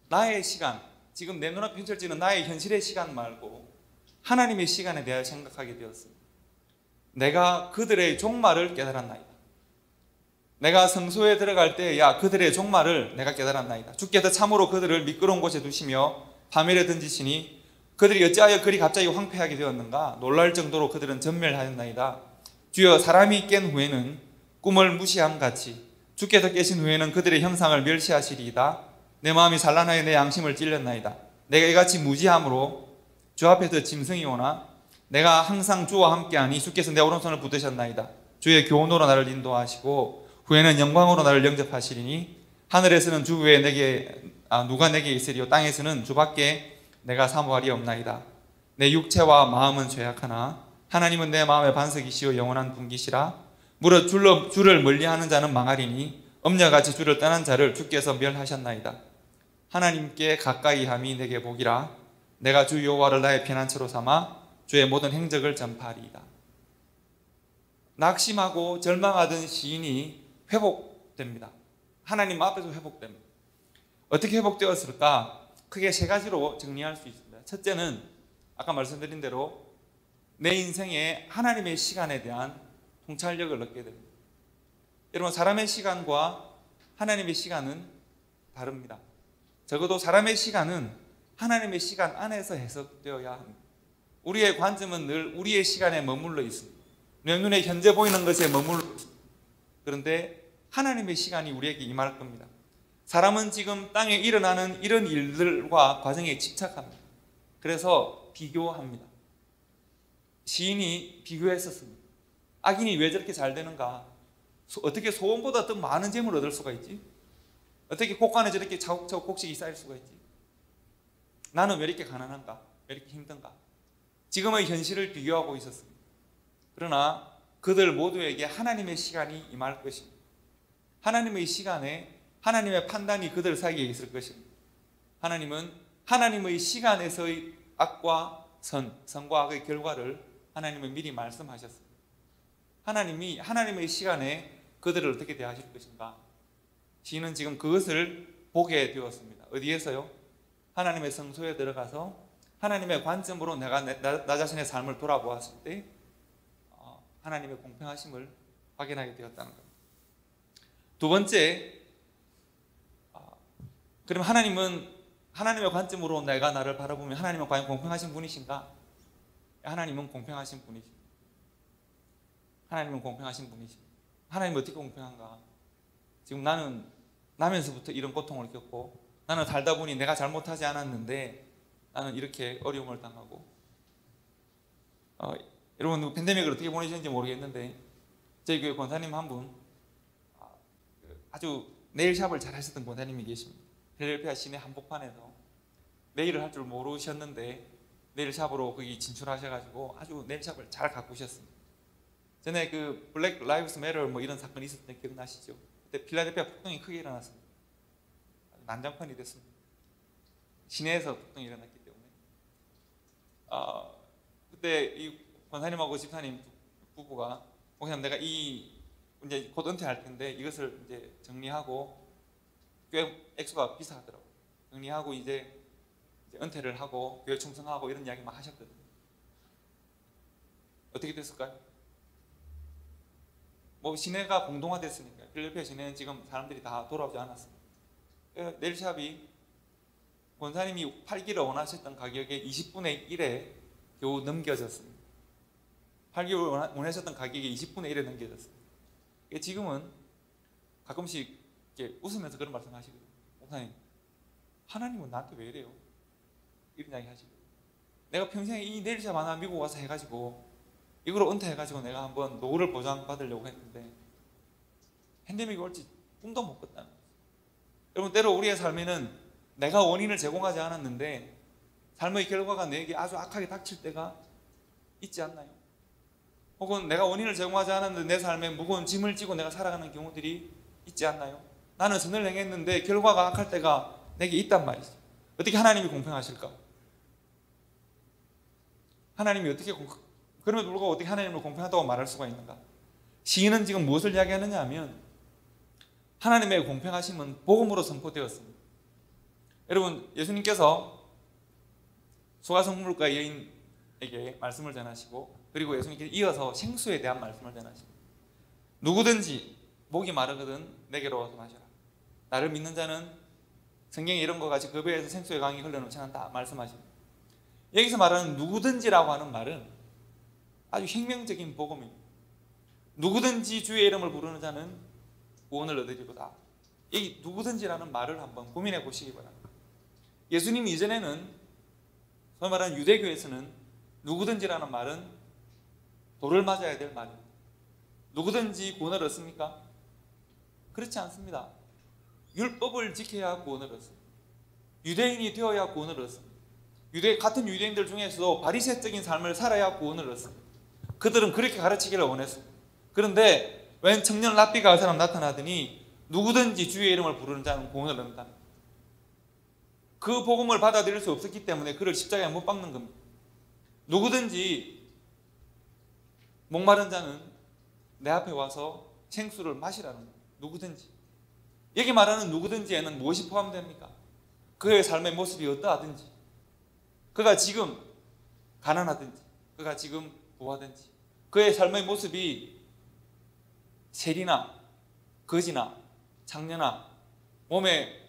나의 시간, 지금 내 눈앞에 펼쳐지는 나의 현실의 시간 말고 하나님의 시간에 대해 생각하게 되었습니다. 내가 그들의 종말을 깨달았나이다. 내가 성소에 들어갈 때 그들의 종말을 내가 깨달았나이다. 주께서 참으로 그들을 미끄러운 곳에 두시며 파멸에 던지시니 그들이 어찌하여 그리 갑자기 황폐하게 되었는가. 놀랄 정도로 그들은 전멸하였나이다. 주여, 사람이 깬 후에는 꿈을 무시함 같이 주께서 깨신 후에는 그들의 형상을 멸시하시리이다. 내 마음이 산란하여 내 양심을 찔렸나이다. 내가 이같이 무지함으로 주 앞에서 짐승이 오나 내가 항상 주와 함께하니 주께서 내 오른손을 붙드셨나이다. 주의 교훈으로 나를 인도하시고 후에는 영광으로 나를 영접하시리니 하늘에서는 주 외에 누가 내게 있으리요 땅에서는 주밖에 내가 사모할이 없나이다. 내 육체와 마음은 죄악하나 하나님은 내 마음의 반석이시요 영원한 분기시라. 무릇 주를 멀리하는 자는 망하리니 엄녀같이 주를 떠난 자를 주께서 멸하셨나이다. 하나님께 가까이함이 내게 복이라. 내가 주 여호와를 나의 피난처로 삼아 주의 모든 행적을 전파하리이다. 낙심하고 절망하던 시인이 회복됩니다. 하나님 앞에서 회복됩니다. 어떻게 회복되었을까? 크게 세 가지로 정리할 수 있습니다. 첫째는 아까 말씀드린 대로 내 인생에 하나님의 시간에 대한 통찰력을 얻게 됩니다. 여러분, 사람의 시간과 하나님의 시간은 다릅니다. 적어도 사람의 시간은 하나님의 시간 안에서 해석되어야 합니다. 우리의 관점은 늘 우리의 시간에 머물러 있습니다. 내 눈에 현재 보이는 것에 머물러 있습니다. 그런데 하나님의 시간이 우리에게 임할 겁니다. 사람은 지금 땅에 일어나는 이런 일들과 과정에 집착합니다. 그래서 비교합니다. 시인이 비교했었습니다. 악인이 왜 저렇게 잘 되는가? 어떻게 소원보다 더 많은 재물을 얻을 수가 있지? 어떻게 곳간에 저렇게 차곡차곡 곡식이 쌓일 수가 있지? 나는 왜 이렇게 가난한가? 왜 이렇게 힘든가? 지금의 현실을 비교하고 있었습니다. 그러나 그들 모두에게 하나님의 시간이 임할 것입니다. 하나님의 시간에 하나님의 판단이 그들 사이에 있을 것입니다. 하나님은 하나님의 시간에서의 악과 선과 악의 결과를 하나님은 미리 말씀하셨습니다. 하나님이 하나님의 시간에 그들을 어떻게 대하실 것인가? 시인은 지금 그것을 보게 되었습니다. 어디에서요? 하나님의 성소에 들어가서 하나님의 관점으로 내가 나 자신의 삶을 돌아보았을 때 하나님의 공평하심을 확인하게 되었다는 겁니다. 두 번째, 그럼 하나님의 관점으로 내가 나를 바라보면 하나님은 과연 공평하신 분이신가? 하나님은 공평하신 분이십니다. 하나님은 공평하신 분이십니다. 하나님은 어떻게 공평한가? 지금 나는 나면서부터 이런 고통을 겪고, 나는 살다 보니 내가 잘못하지 않았는데 나는 이렇게 어려움을 당하고, 여러분 팬데믹을 어떻게 보내셨는지 모르겠는데 저희 교회 권사님 한 분, 아주 네일샵을 잘 하셨던 권사님이 계십니다. 필라델피아 시내 한복판에서 네일을 할 줄 모르셨는데 네일샵으로 거기 진출하셔가지고 아주 네일샵을 잘 가꾸셨습니다. 전에 그 블랙 라이브스 매터 뭐 이런 사건이 있었던 게 기억나시죠? 그때 필라델피아 폭동이 크게 일어났습니다. 난장판이 됐습니다. 시내에서 폭동이 일어났기 때문에 그때 이 권사님하고 집사님 부부가 그냥 내가 이제 곧 은퇴할 텐데 이것을 이제 정리하고, 꽤 액수가 비싸더라고요. 정리하고 이제 은퇴를 하고 교회 충성하고 이런 이야기 막 하셨거든요. 어떻게 됐을까요? 뭐 시내가 공동화됐으니까. 필라델피아 시내는 지금 사람들이 다 돌아오지 않았습니다. 네일샵이 권사님이 팔기를 원하셨던 가격의 20분의 1에 겨우 넘겨졌습니다. 팔기를 원하셨던 가격의 20분의 1에 넘겨졌습니다. 지금은 가끔씩 이렇게 웃으면서 그런 말씀 하시거든요. 목사님, 하나님은 나한테 왜 이래요? 이런 이야기 하시거든요. 내가 평생에 이 네일샵 하나 미국 와서 해가지고 이걸로 은퇴해가지고 내가 한번 노후를 보장받으려고 했는데 팬데믹이 올지 꿈도 못 꿨다는 거예요. 여러분, 때로 우리의 삶에는 내가 원인을 제공하지 않았는데 삶의 결과가 내게 아주 악하게 닥칠 때가 있지 않나요? 혹은 내가 원인을 제공하지 않았는데 내 삶에 무거운 짐을 지고 내가 살아가는 경우들이 있지 않나요? 나는 선을 행했는데 결과가 악할 때가 내게 있단 말이죠. 어떻게 하나님이 공평하실까? 하나님이 그럼에도 불구하고 어떻게 하나님을 공평하다고 말할 수가 있는가? 시인은 지금 무엇을 이야기하느냐 하면 하나님의 공평하심은 복음으로 선포되었습니다. 여러분, 예수님께서 소가성물가 여인에게 말씀을 전하시고, 그리고 예수님께서 이어서 생수에 대한 말씀을 전하십니다. 누구든지 목이 마르거든 내게로 와서 마셔라. 나를 믿는 자는 성경에 이런 것 같이 그 배에서 생수의 강이 흘러넘쳐난다 말씀하십니다. 여기서 말하는 누구든지라고 하는 말은 아주 혁명적인 복음입니다. 누구든지 주의 이름을 부르는 자는 구원을 얻으리로다. 이 누구든지라는 말을 한번 고민해 보시기 바랍니다. 예수님 이전에는 소위 말하는 유대교에서는 누구든지라는 말은 돌을 맞아야 될 말입니다. 누구든지 구원을 얻습니까? 그렇지 않습니다. 율법을 지켜야 구원을 얻습니다. 유대인이 되어야 구원을 얻습니다. 같은 유대인들 중에서도 바리새적인 삶을 살아야 구원을 얻습니다. 그들은 그렇게 가르치기를 원했습니다. 그런데 웬 청년 랍비가 그 사람 나타나더니 누구든지 주의 이름을 부르는 자는 구원을 얻는다. 그 복음을 받아들일 수 없었기 때문에 그를 십자가에 못 박는 겁니다. 누구든지 목마른 자는 내 앞에 와서 생수를 마시라는 거예요. 누구든지. 여기 말하는 누구든지에는 무엇이 포함됩니까? 그의 삶의 모습이 어떠하든지, 그가 지금 가난하든지, 그가 지금 부하든지, 그의 삶의 모습이 세리나 거지나 장녀나 몸에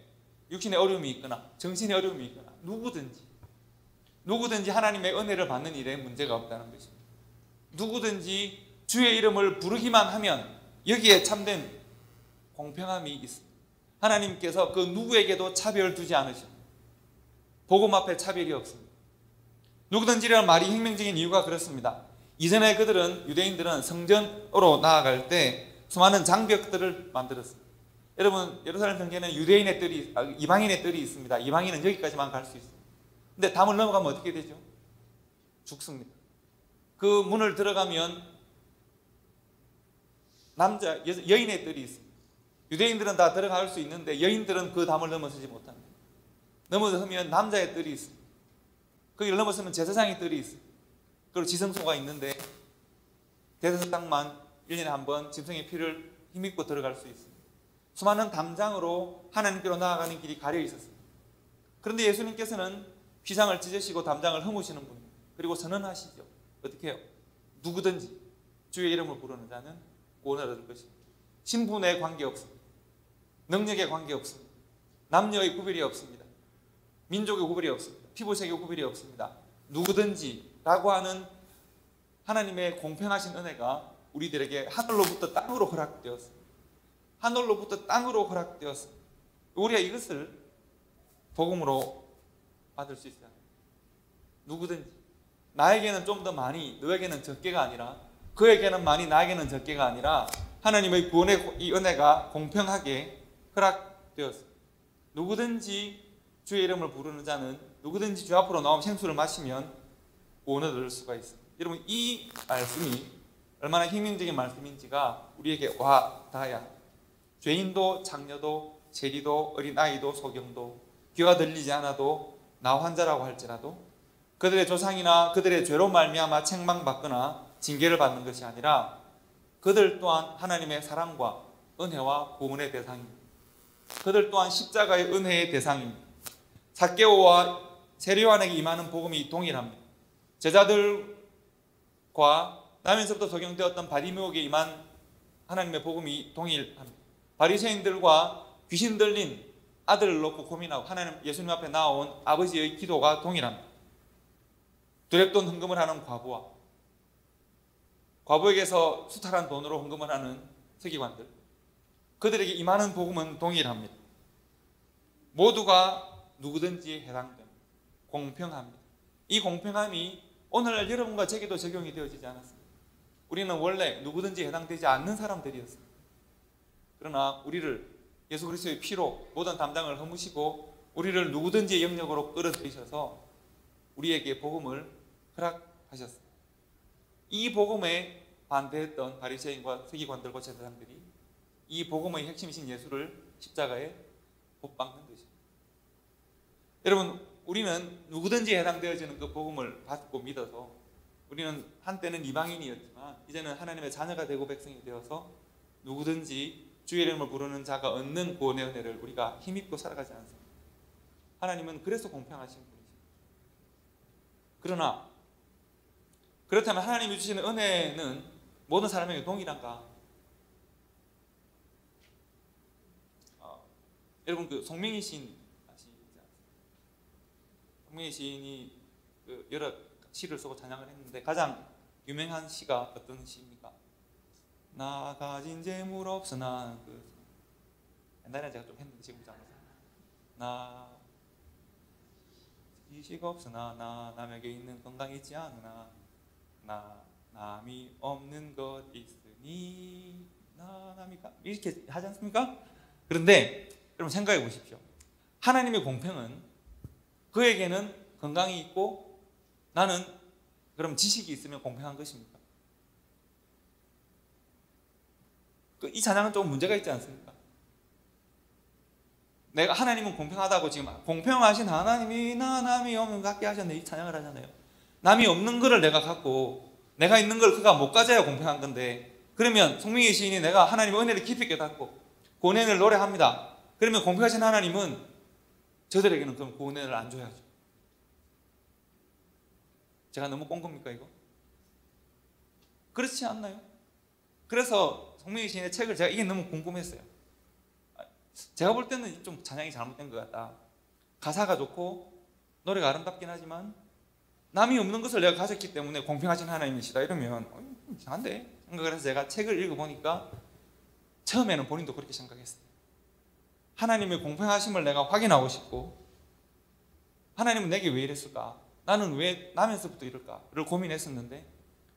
육신의 어려움이 있거나 정신의 어려움이 있거나 누구든지 하나님의 은혜를 받는 일에 문제가 없다는 것입니다. 누구든지 주의 이름을 부르기만 하면 여기에 참된 공평함이 있습니다. 하나님께서 그 누구에게도 차별 두지 않으십니다. 복음 앞에 차별이 없습니다. 누구든지라는 말이 혁명적인 이유가 그렇습니다. 이전에 유대인들은 성전으로 나아갈 때 수많은 장벽들을 만들었습니다. 여러분, 예루살렘 성전에는 이방인의 뜰이 있습니다. 이방인은 여기까지만 갈 수 있습니다. 근데 담을 넘어가면 어떻게 되죠? 죽습니다. 그 문을 들어가면 여인의 뜰이 있습니다. 유대인들은 다 들어갈 수 있는데 여인들은 그 담을 넘어서지 못합니다. 넘어서면 남자의 뜰이 있습니다. 거기를 넘어서면 제사장의 뜰이 있습니다. 그리고 지성소가 있는데 대제사장만 1년에 한 번 짐승의 피를 힘입고 들어갈 수 있습니다. 수많은 담장으로 하나님께로 나아가는 길이 가려 있었습니다. 그런데 예수님께서는 휘장을 찢으시고 담장을 허무시는 분, 그리고 선언하시죠. 어떻게 해요? 누구든지 주의 이름을 부르는 자는 구원을 얻을 것입니다. 신분에 관계없습니다. 능력에 관계없습니다. 남녀의 구별이 없습니다. 민족의 구별이 없습니다. 피부색의 구별이 없습니다. 누구든지라고 하는 하나님의 공평하신 은혜가 우리들에게 하늘로부터 땅으로 허락되었습니다. 하늘로부터 땅으로 허락되었습니다. 우리가 이것을 복음으로 받을 수 있어요. 누구든지 나에게는 좀 더 많이 너에게는 적게가 아니라, 그에게는 많이 나에게는 적게가 아니라 하나님의 구원의 이 은혜가 공평하게 허락되었습니다. 누구든지 주의 이름을 부르는 자는, 누구든지 주 앞으로 나오면 생수를 마시면 구원을 얻을 수가 있습니다. 여러분, 이 말씀이 얼마나 희망적인 말씀인지가 우리에게 와 닿아야, 죄인도 장녀도 세리도 어린아이도 소경도 귀가 들리지 않아도 나 환자라고 할지라도 그들의 조상이나 그들의 죄로 말미암아 책망받거나 징계를 받는 것이 아니라 그들 또한 하나님의 사랑과 은혜와 구원의 대상입니다. 그들 또한 십자가의 은혜의 대상입니다. 삭개오와 세리요한에게 임하는 복음이 동일합니다. 제자들과 나면서부터 적용되었던 바리메오에게 임한 하나님의 복음이 동일합니다. 바리새인들과 귀신 들린 아들을 놓고 고민하고 하나님 예수님 앞에 나온 아버지의 기도가 동일합니다. 두렵돈 헌금을 하는 과부와 과부에게서 수탈한 돈으로 헌금을 하는 서기관들, 그들에게 임하는 복음은 동일합니다. 모두가 누구든지 해당됩니다. 공평합니다. 이 공평함이 오늘날 여러분과 제게도 적용이 되어지지 않았습니다. 우리는 원래 누구든지 해당되지 않는 사람들이었습니다. 그러나 우리를 예수 그리스도의 피로 모든 담당을 허무시고 우리를 누구든지 영역으로 끌어들이셔서 우리에게 복음을 허락하셨습니다. 이 복음에 반대했던 바리새인과 서기관들과 제사장들이 이 복음의 핵심이신 예수를 십자가에 못 박는 것입니다. 여러분, 우리는 누구든지 해당되어지는 그 복음을 받고 믿어서 우리는 한때는 이방인이었지만 이제는 하나님의 자녀가 되고 백성이 되어서 누구든지 주의 이름을 부르는 자가 얻는 구원의 은혜를 우리가 힘입고 살아가지 않습니다. 하나님은 그래서 공평하신 분이십니다. 그러나 그렇다면 하나님이 주시는 은혜는 모든 사람에게 동일한가? 여러분, 그 송명희 시인 아시지 않습니까? 송명희 시인이 그 여러 시를 쓰고 찬양을 했는데 가장 유명한 시가 어떤 시입니까? 나 가진 재물 없으나, 그 옛날에 제가 좀 했는데 지금 잘 못해요. 나 지식 없으나 나 남에게 있는 건강이 있지 않으나 나 남이 없는 것 있으니 나 남이가, 이렇게 하지 않습니까? 그런데 여러분 생각해 보십시오. 하나님의 공평은 그에게는 건강이 있고 나는 그럼 지식이 있으면 공평한 것입니까? 이 찬양은 좀 문제가 있지 않습니까? 내가 하나님은 공평하다고 지금 공평하신 하나님이 나 남이 없는 것 같게 하셨네, 이 찬양을 하잖아요. 남이 없는 거를 내가 갖고 내가 있는 걸 그가 못 가져야 공평한 건데, 그러면 송명희 시인이 내가 하나님의 은혜를 깊이 깨닫고 구원의 은혜를 노래합니다. 그러면 공평하신 하나님은 저들에게는 그럼 구원의 은혜를 안 줘야죠. 제가 너무 꼰 겁니까 이거? 그렇지 않나요? 그래서 송명희 시인의 책을 제가 이게 너무 궁금했어요. 제가 볼 때는 좀 찬양이 잘못된 것 같다. 가사가 좋고 노래가 아름답긴 하지만 남이 없는 것을 내가 가졌기 때문에 공평하신 하나님이시다 이러면 이상한데 생각을 해서 제가 책을 읽어보니까 처음에는 본인도 그렇게 생각했어요. 하나님의 공평하심을 내가 확인하고 싶고 하나님은 내게 왜 이랬을까? 나는 왜 나면서부터 이럴까?를 고민했었는데,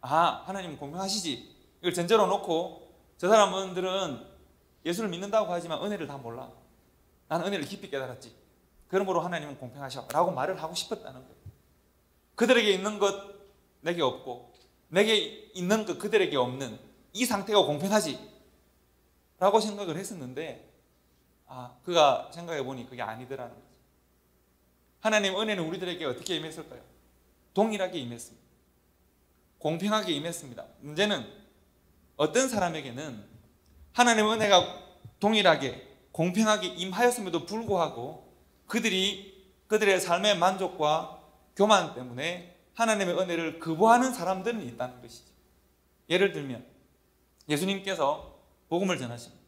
하나님은 공평하시지, 이걸 전제로 놓고 저 사람들은 예수를 믿는다고 하지만 은혜를 다 몰라, 나는 은혜를 깊이 깨달았지, 그러므로 하나님은 공평하셔 라고 말을 하고 싶었다는 거예요. 그들에게 있는 것 내게 없고 내게 있는 것 그들에게 없는 이 상태가 공평하지 라고 생각을 했었는데, 그가 생각해 보니 그게 아니더라는 거죠. 하나님의 은혜는 우리들에게 어떻게 임했을까요? 동일하게 임했습니다. 공평하게 임했습니다. 문제는 어떤 사람에게는 하나님의 은혜가 동일하게 공평하게 임하였음에도 불구하고 그들이 그들의 삶의 만족과 교만 때문에 하나님의 은혜를 거부하는 사람들은 있다는 것이죠. 예를 들면 예수님께서 복음을 전하십니다.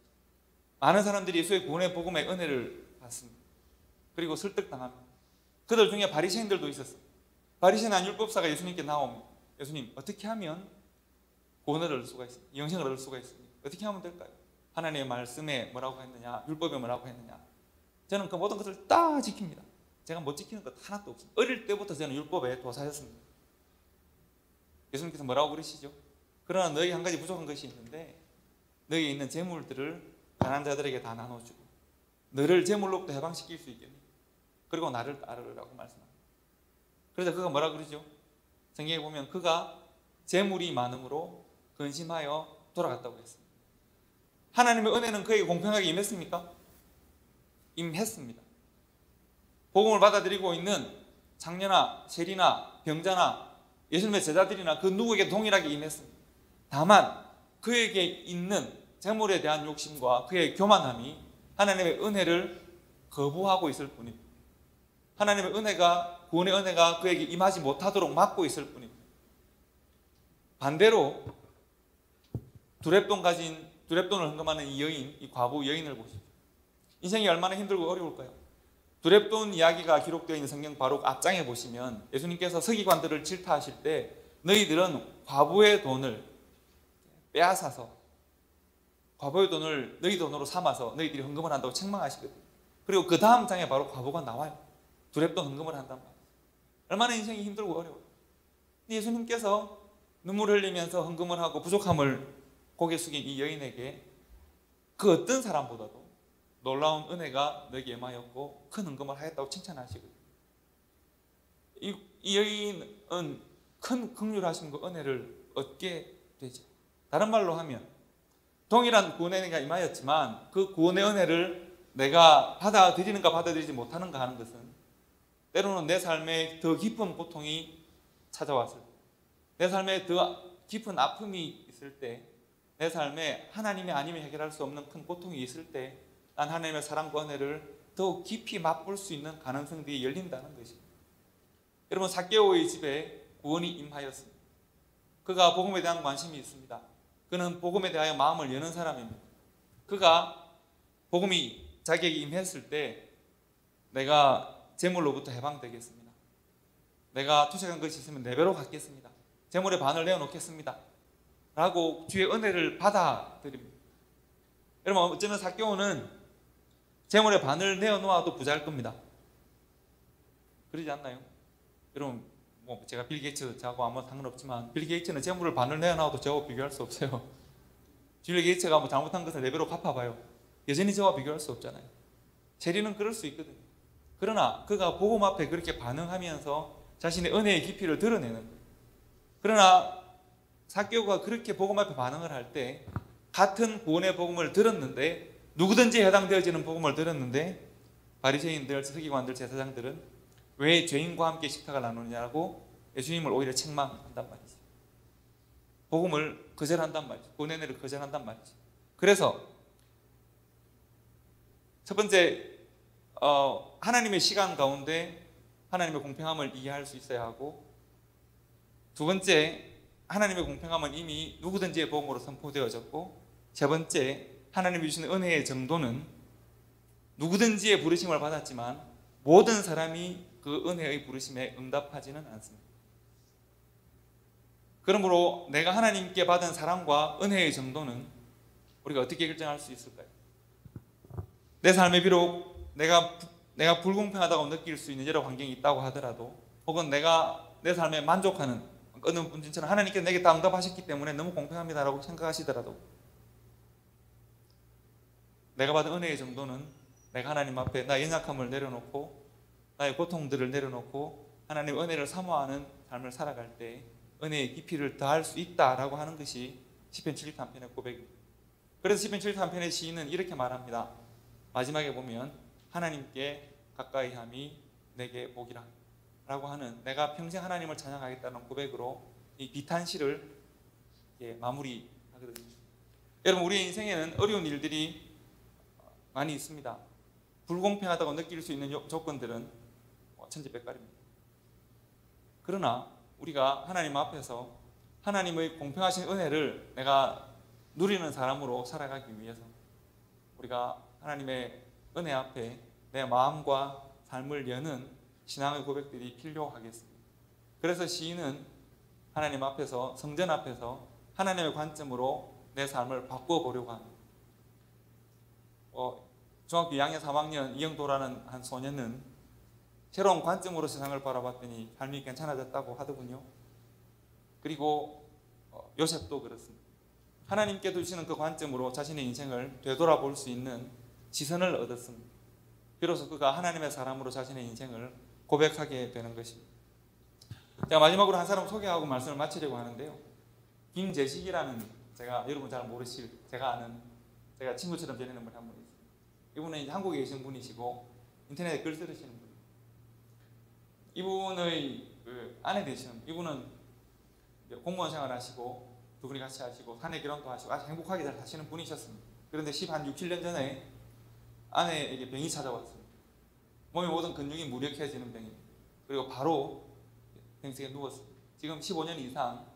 많은 사람들이 예수의 구원의 복음의 은혜를 받습니다. 그리고 설득당합니다. 그들 중에 바리새인들도 있었어요. 바리새인한 율법사가 예수님께 나옵니다. 예수님, 어떻게 하면 구원을 얻을 수가 있습니까? 영생을 얻을 수가 있습니까? 어떻게 하면 될까요? 하나님의 말씀에 뭐라고 했느냐, 율법에 뭐라고 했느냐. 저는 그 모든 것을 다 지킵니다. 제가 못 지키는 것 하나도 없습니다. 어릴 때부터 저는 율법에 도사였습니다. 예수님께서 뭐라고 그러시죠? 그러나 너희 한 가지 부족한 것이 있는데 너희에 있는 재물들을 가난한 자들에게 다 나눠주고 너를 재물로부터 해방시킬 수 있겠니? 그리고 나를 따르라고 말씀합니다. 그래서 그가 뭐라 그러죠? 성경에 보면 그가 재물이 많음으로 근심하여 돌아갔다고 했습니다. 하나님의 은혜는 그에게 공평하게 임했습니까? 임했습니다. 복음을 받아들이고 있는 장녀나 세리나 병자나 예수님의 제자들이나 그 누구에게 동일하게 임했습니다. 다만 그에게 있는 재물에 대한 욕심과 그의 교만함이 하나님의 은혜를 거부하고 있을 뿐입니다. 하나님의 은혜가, 구원의 은혜가 그에게 임하지 못하도록 막고 있을 뿐입니다. 반대로 두렙돈을 헌금하는 이 여인, 이 과부 여인을 보십시오. 인생이 얼마나 힘들고 어려울까요? 두렙돈 이야기가 기록되어 있는 성경 바로 앞장에 보시면 예수님께서 서기관들을 질타하실 때 너희들은 과부의 돈을 빼앗아서 과부의 돈을 너희 돈으로 삼아서 너희들이 헌금을 한다고 책망하시거든요. 그리고 그 다음 장에 바로 과부가 나와요. 두렙돈 헌금을 한단 말이에요. 얼마나 인생이 힘들고 어려워요. 예수님께서 눈물 흘리면서 헌금을 하고 부족함을 고개 숙인 이 여인에게 그 어떤 사람보다도 놀라운 은혜가 너에게 임하였고 큰 헌금을 하였다고 칭찬하시거든요. 이 여인은 큰 긍휼하심과 은혜를 얻게 되죠. 다른 말로 하면 동일한 구원의 은혜가 임하였지만 그 구원의 은혜를 내가 받아들이는가 받아들이지 못하는가 하는 것은 때로는 내 삶에 더 깊은 고통이 찾아왔을 때, 내 삶에 더 깊은 아픔이 있을 때, 내 삶에 하나님이 아니면 해결할 수 없는 큰 고통이 있을 때 난 하나님의 사랑과 은혜를 더욱 깊이 맛볼 수 있는 가능성들이 열린다는 것입니다. 여러분, 삭개오의 집에 구원이 임하였습니다. 그가 복음에 대한 관심이 있습니다. 그는 복음에 대하여 마음을 여는 사람입니다. 그가 복음이 자기에게 임했을 때 내가 재물로부터 해방되겠습니다. 내가 투식한 것이 있으면 4배로 갚겠습니다. 재물의 반을 내어놓겠습니다. 라고 주의 은혜를 받아들입니다. 여러분, 어쩌면 삭개오는 재물의 반을 내어놓아도 부자일 겁니다. 그러지 않나요? 여러분, 제가 빌 게이츠 저하고 아무 상관없지만 빌 게이츠는 재물을 반을 내어놔도 저하고 비교할 수 없어요. 빌 게이츠가 잘못한 것을 4배로 갚아봐요. 여전히 저와 비교할 수 없잖아요. 세리는 그럴 수 있거든요. 그러나 그가 복음 앞에 그렇게 반응하면서 자신의 은혜의 깊이를 드러내는 거예요. 그러나 삭개오가 그렇게 복음 앞에 반응을 할 때 같은 구원의 복음을 들었는데 누구든지 해당되어지는 복음을 들었는데 바리새인들, 서기관들, 제사장들은 왜 죄인과 함께 식탁을 나누냐고 예수님을 오히려 책망한단 말이죠. 복음을 거절한단 말이죠. 구원의 은혜를 거절한단 말이죠. 그래서 첫 번째, 하나님의 시간 가운데 하나님의 공평함을 이해할 수 있어야 하고, 두 번째, 하나님의 공평함은 이미 누구든지의 복음으로 선포되어졌고, 세 번째, 하나님이 주시는 은혜의 정도는 누구든지의 부르심을 받았지만 모든 사람이 그 은혜의 부르심에 응답하지는 않습니다. 그러므로 내가 하나님께 받은 사랑과 은혜의 정도는 우리가 어떻게 결정할 수 있을까요? 내 삶에 비록 내가 불공평하다고 느낄 수 있는 여러 환경이 있다고 하더라도, 혹은 내가 내 삶에 만족하는 어느 분들처럼 하나님께서 내게 다 응답하셨기 때문에 너무 공평합니다라고 생각하시더라도, 내가 받은 은혜의 정도는 내가 하나님 앞에 나의 연약함을 내려놓고 나의 고통들을 내려놓고 하나님의 은혜를 사모하는 삶을 살아갈 때 은혜의 깊이를 더할 수 있다라고 하는 것이 시편 73편의 고백입니다. 그래서 시편 73편의 시인은 이렇게 말합니다. 마지막에 보면 하나님께 가까이함이 내게 복이라 라고 하는, 내가 평생 하나님을 찬양하겠다는 고백으로 이 비탄시를 마무리하거든요. 여러분, 우리의 인생에는 어려운 일들이 많이 있습니다. 불공평하다고 느낄 수 있는 조건들은 천지백갈입니다. 그러나 우리가 하나님 앞에서 하나님의 공평하신 은혜를 내가 누리는 사람으로 살아가기 위해서 우리가 하나님의 은혜 앞에 내 마음과 삶을 여는 신앙의 고백들이 필요하겠습니다. 그래서 시인은 하나님 앞에서, 성전 앞에서 하나님의 관점으로 내 삶을 바꿔보려고 합니다. 중학교 2학년 3학년 이영도라는 한 소년은 새로운 관점으로 세상을 바라봤더니 삶이 괜찮아졌다고 하더군요. 그리고 요셉도 그렇습니다. 하나님께 두시는 그 관점으로 자신의 인생을 되돌아볼 수 있는 시선을 얻었습니다. 비로소 그가 하나님의 사람으로 자신의 인생을 고백하게 되는 것입니다. 제가 마지막으로 한 사람 소개하고 말씀을 마치려고 하는데요. 김재식이라는, 제가 여러분 잘 모르실, 제가 친구처럼 지내는 분이 한 분 있어요. 이분은 이제 한국에 계신 분이시고 인터넷에 글 쓰시는 분이에요. 이분의 아내 되시는, 이분은 공무원 생활하시고 두 분이 같이 하시고 사내 결혼도 하시고 아주 행복하게 잘 사시는 분이셨습니다. 그런데 한 6, 7년 전에 아내에게 병이 찾아왔습니다. 몸의 모든 근육이 무력해지는 병입니다. 그리고 바로 병석에 누웠습니다. 지금 15년 이상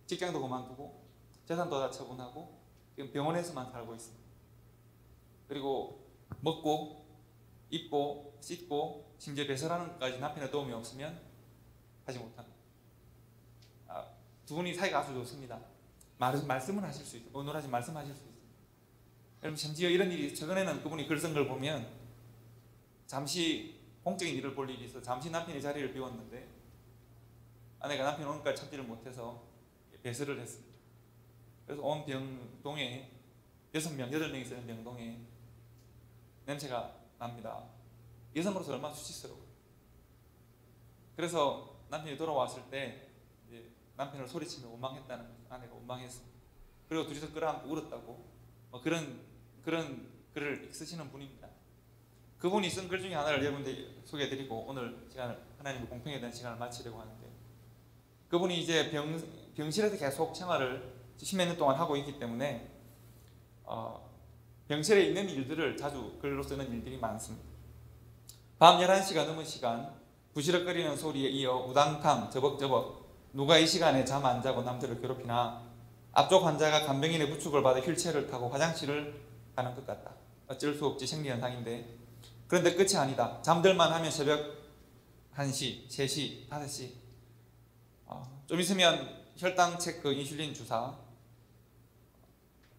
직장도 그만두고 재산도 다 처분하고 지금 병원에서만 살고 있습니다. 그리고 먹고 입고 씻고 심지어 배설하는 것까지 남편의 도움이 없으면 하지 못합니다. 두 분이 사이가 아주 좋습니다. 말씀을 하실 수 있어요. 원활하신 말씀하실 수 있어요. 여러분, 심지어 이런 일이, 최근에는 그분이 글 쓴 걸 보면 잠시 공적인 일을 볼 일이 있어 잠시 남편이 자리를 비웠는데 아내가 남편 오니까 참지를 못해서 배설을 했습니다. 그래서 온 병동에 6명, 8명이 쓰는 병동에 냄새가 납니다. 여성으로서 얼마나 수치스러워요. 그래서 남편이 돌아왔을 때 이제 남편을 소리치며 원망했다는 거예요. 아내가 원망했습니다. 그리고 둘이서 끌어안고 울었다고 그런 글을 쓰시는 분입니다. 그분이 쓴 글 중에 하나를 여러분들 소개해드리고 오늘 시간을, 하나님의 공평에 대한 시간을 마치려고 하는데, 그분이 이제 병실에서 계속 생활을 10몇 년 동안 하고 있기 때문에 병실에 있는 일들을 자주 글로 쓰는 일들이 많습니다. 밤 11시가 넘은 시간, 부시럭거리는 소리에 이어 우당탕 저벅저벅 누가 이 시간에 잠 안 자고 남들을 괴롭히나, 앞쪽 환자가 간병인의 부축을 받아 휠체어를 타고 화장실을 가는 것 같다. 어쩔 수 없지, 생리현상인데. 그런데 끝이 아니다. 잠들만 하면 새벽 1시, 3시, 5시 좀 있으면 혈당 체크, 인슐린 주사,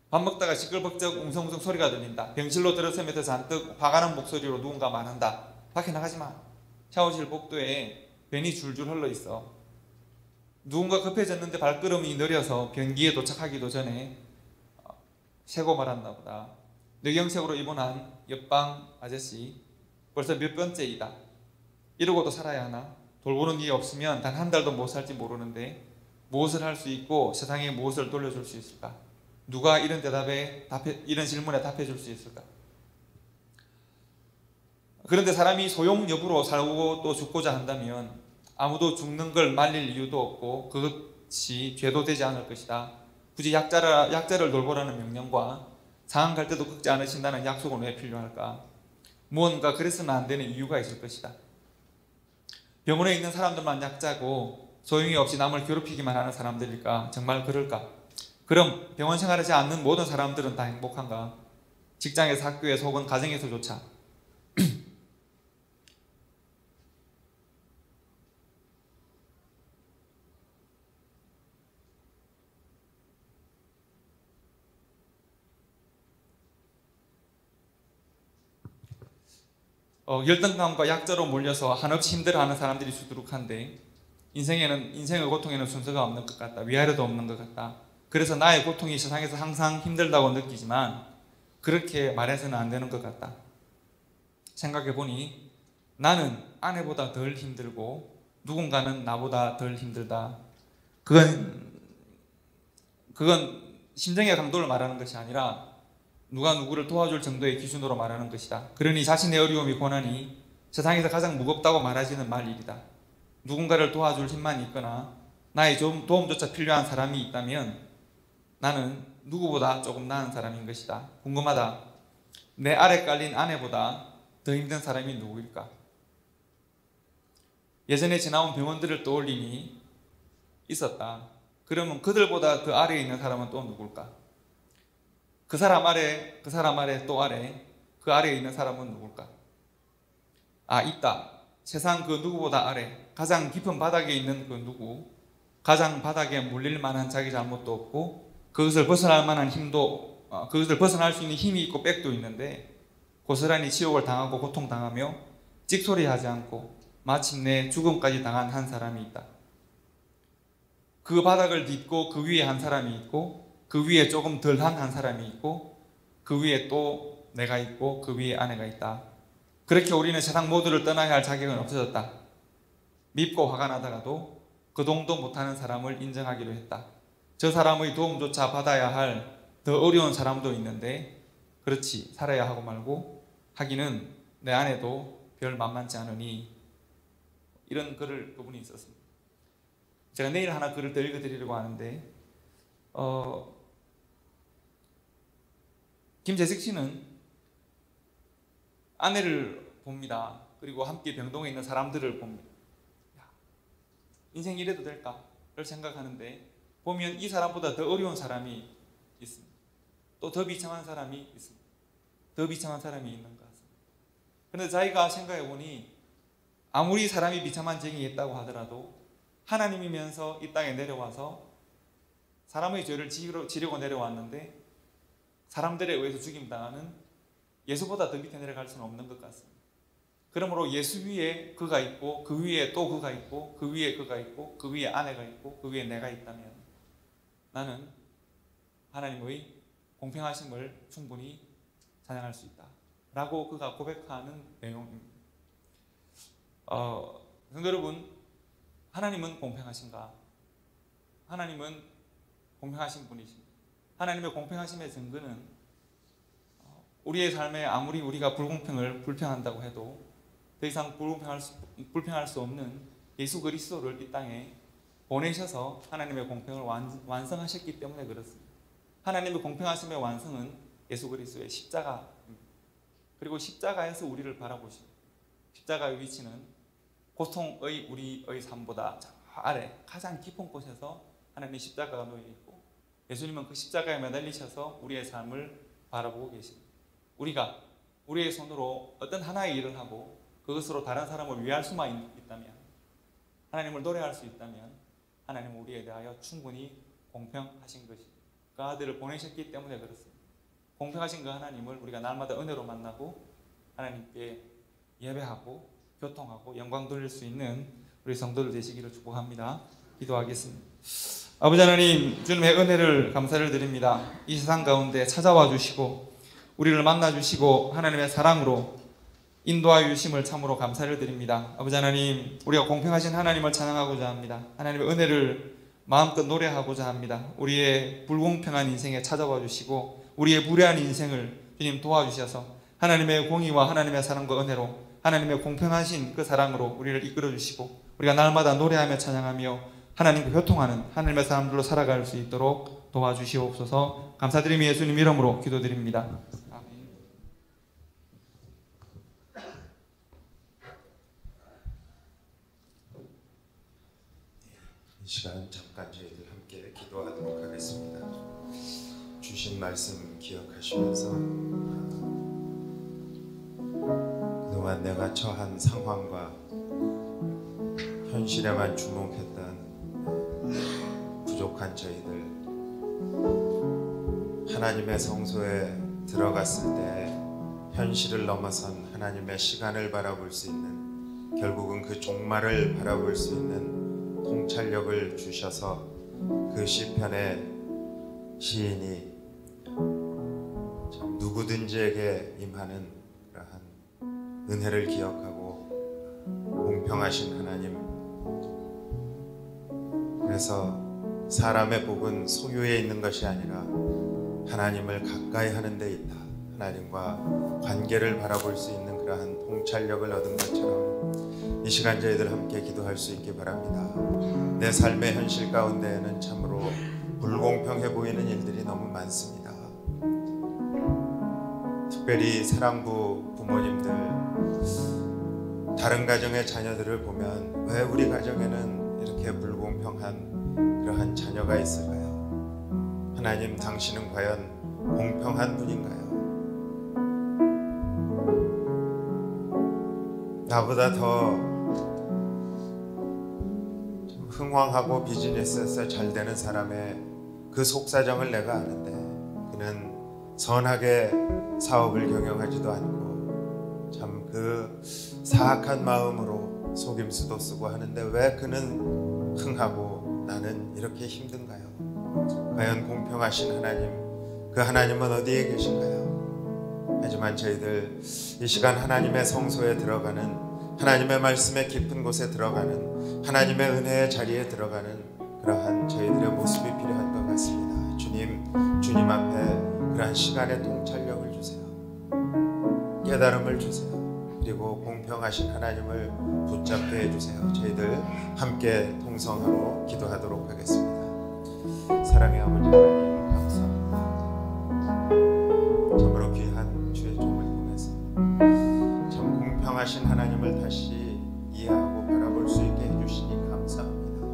밥 먹다가 시끌벅적 웅성웅성 소리가 들린다. 병실로 들어서면서 잔뜩 화가 난 목소리로 누군가 말한다. 밖에 나가지마. 샤워실 복도에 변이 줄줄 흘러있어. 누군가 급해졌는데 발걸음이 느려서 변기에 도착하기도 전에 새고 말았나 보다. 뇌경색으로 입원한 옆방 아저씨 벌써 몇 번째이다. 이러고도 살아야 하나? 돌보는 일이 없으면 단 한 달도 못 살지 모르는데 무엇을 할 수 있고 세상에 무엇을 돌려줄 수 있을까? 누가 이런 이런 질문에 답해 줄 수 있을까? 그런데 사람이 소용 여부로 살고 또 죽고자 한다면 아무도 죽는 걸 말릴 이유도 없고 그것이 죄도 되지 않을 것이다. 굳이 약자를 돌보라는 명령과 상한 갈 때도 긁지 않으신다는 약속은 왜 필요할까? 무언가 그래서는 안 되는 이유가 있을 것이다. 병원에 있는 사람들만 약자고 소용이 없이 남을 괴롭히기만 하는 사람들일까? 정말 그럴까? 그럼 병원 생활하지 않는 모든 사람들은 다 행복한가? 직장에서, 학교에서 혹은 가정에서조차 열등감과 약자로 몰려서 한없이 힘들어하는 사람들이 수두룩한데 인생의 고통에는 순서가 없는 것 같다. 위아래도 없는 것 같다. 그래서 나의 고통이 세상에서 항상 힘들다고 느끼지만 그렇게 말해서는 안 되는 것 같다. 생각해보니 나는 아내보다 덜 힘들고 누군가는 나보다 덜 힘들다. 그건 심정의 강도를 말하는 것이 아니라 누가 누구를 도와줄 정도의 기준으로 말하는 것이다. 그러니 자신의 어려움이 고난이 세상에서 가장 무겁다고 말하지는 말 일이다. 누군가를 도와줄 힘만 있거나 나의 도움조차 필요한 사람이 있다면 나는 누구보다 조금 나은 사람인 것이다. 궁금하다. 내 아래 깔린 아내보다 더 힘든 사람이 누구일까? 예전에 지나온 병원들을 떠올리니 있었다. 그러면 그들보다 더 아래에 있는 사람은 또 누굴까? 그 사람 아래, 또 아래, 그 아래에 있는 사람은 누굴까? 아, 있다. 세상 그 누구보다 아래, 가장 깊은 바닥에 있는 그 누구, 가장 바닥에 물릴 만한 자기 잘못도 없고 그것을 벗어날 만한 힘도, 그것을 벗어날 수 있는 힘이 있고 백도 있는데 고스란히 지옥을 당하고 고통당하며 찍소리하지 않고 마침내 죽음까지 당한 한 사람이 있다. 그 바닥을 딛고 그 위에 한 사람이 있고 그 위에 조금 덜한 한 사람이 있고 그 위에 또 내가 있고 그 위에 아내가 있다. 그렇게 우리는 세상 모두를 떠나야 할 자격은 없어졌다. 밉고 화가 나다가도 그 도움도 못하는 사람을 인정하기로 했다. 저 사람의 도움조차 받아야 할 더 어려운 사람도 있는데 그렇지 살아야 하고 말고 하기는 내 아내도 별 만만치 않으니 이런 글을 그분이 썼습니다. 제가 내일 하나 글을 더 읽어드리려고 하는데 김재석 씨는 아내를 봅니다. 그리고 함께 병동에 있는 사람들을 봅니다. 인생 이래도 될까를 생각하는데 보면 이 사람보다 더 어려운 사람이 있습니다. 또 더 비참한 사람이 있습니다. 더 비참한 사람이 있는 것 같습니다. 그런데 자기가 생각해 보니 아무리 사람이 비참한 죄이 있다고 하더라도 하나님이면서 이 땅에 내려와서 사람의 죄를 지려고 내려왔는데 사람들에 의해서 죽임당하는 예수보다 더 밑에 내려갈 수는 없는 것 같습니다. 그러므로 예수 위에 그가 있고 그 위에 또 그가 있고 그 위에 그가 있고 그 위에 아내가 있고 그 위에 내가 있다면 나는 하나님의 공평하심을 충분히 찬양할 수 있다 라고 그가 고백하는 내용입니다. 성도 여러분, 하나님은 공평하신가? 하나님은 공평하신 분이십니다. 하나님의 공평하심의 증거는 우리의 삶에 아무리 우리가 불평한다고 해도 더 이상 불평할 수 없는 예수 그리스도를 이 땅에 보내셔서 하나님의 공평을 완성하셨기 때문에 그렇습니다. 하나님의 공평하심의 완성은 예수 그리스도의 십자가입니다. 그리고 십자가에서 우리를 바라보십니다. 십자가의 위치는 고통의 우리의 삶보다 저 아래 가장 깊은 곳에서 하나님의 십자가가 놓여 있고 예수님은 그 십자가에 매달리셔서 우리의 삶을 바라보고 계십니다. 우리가 우리의 손으로 어떤 하나의 일을 하고 그것으로 다른 사람을 위할 수만 있다면, 하나님을 노래할 수 있다면 하나님은 우리에 대하여 충분히 공평하신 것입니다. 그 아들을 보내셨기 때문에 그렇습니다. 공평하신 그 하나님을 우리가 날마다 은혜로 만나고 하나님께 예배하고 교통하고 영광 돌릴 수 있는 우리 성도들 되시기를 축복합니다. 기도하겠습니다. 아버지 하나님, 주님의 은혜를 감사를 드립니다. 이 세상 가운데 찾아와 주시고 우리를 만나 주시고 하나님의 사랑으로 인도하여 주심을 참으로 감사를 드립니다. 아버지 하나님, 우리가 공평하신 하나님을 찬양하고자 합니다. 하나님의 은혜를 마음껏 노래하고자 합니다. 우리의 불공평한 인생에 찾아와 주시고 우리의 불의한 인생을 주님 도와주셔서 하나님의 공의와 하나님의 사랑과 은혜로 하나님의 공평하신 그 사랑으로 우리를 이끌어 주시고 우리가 날마다 노래하며 찬양하며 하나님과 교통하는 하나님의 사람들로 살아갈 수 있도록 도와주시옵소서. 감사드리며 예수님 이름으로 기도드립니다. 아멘. 이 시간 잠깐 저희들 함께 기도하도록 하겠습니다. 주신 말씀 기억하시면서 그동안 내가 처한 상황과 현실에만 주목했던 부족한 저희들, 하나님의 성소에 들어갔을 때 현실을 넘어선 하나님의 시간을 바라볼 수 있는, 결국은 그 종말을 바라볼 수 있는 통찰력을 주셔서 그 시편의 시인이 참 누구든지에게 임하는 그러한 은혜를 기억하고 공평하신 하나님, 그래서 사람의 복은 소유에 있는 것이 아니라 하나님을 가까이 하는 데 있다, 하나님과 관계를 바라볼 수 있는 그러한 통찰력을 얻은 것처럼 이 시간 저희들 함께 기도할 수 있기 바랍니다. 내 삶의 현실 가운데에는 참으로 불공평해 보이는 일들이 너무 많습니다. 특별히 사랑부 부모님들, 다른 가정의 자녀들을 보면 왜 우리 가정에는 이렇게 불공평한 그러한 자녀가 있을까요? 하나님, 당신은 과연 공평한 분인가요? 나보다 더 흥왕하고 비즈니스에서 잘 되는 사람의 그 속사정을 내가 아는데, 그는 선하게 사업을 경영하지도 않고 참 그 사악한 마음으로 속임수도 쓰고 하는데 왜 그는 흥하고 나는 이렇게 힘든가요? 과연 공평하신 하나님, 그 하나님은 어디에 계신가요? 하지만 저희들 이 시간 하나님의 성소에 들어가는, 하나님의 말씀의 깊은 곳에 들어가는, 하나님의 은혜의 자리에 들어가는 그러한 저희들의 모습이 필요한 것 같습니다. 주님 앞에 그러한 시간의 통찰력을 주세요. 깨달음을 주세요. 그리고 공평하신 하나님을 붙잡게 해주세요. 저희들 함께 통성으로 기도하도록 하겠습니다. 사랑의 아버지 하나님, 감사합니다. 참으로 귀한 주의 종을 통해서 참 공평하신 하나님을 다시 이해하고 바라볼 수 있게 해주시니 감사합니다.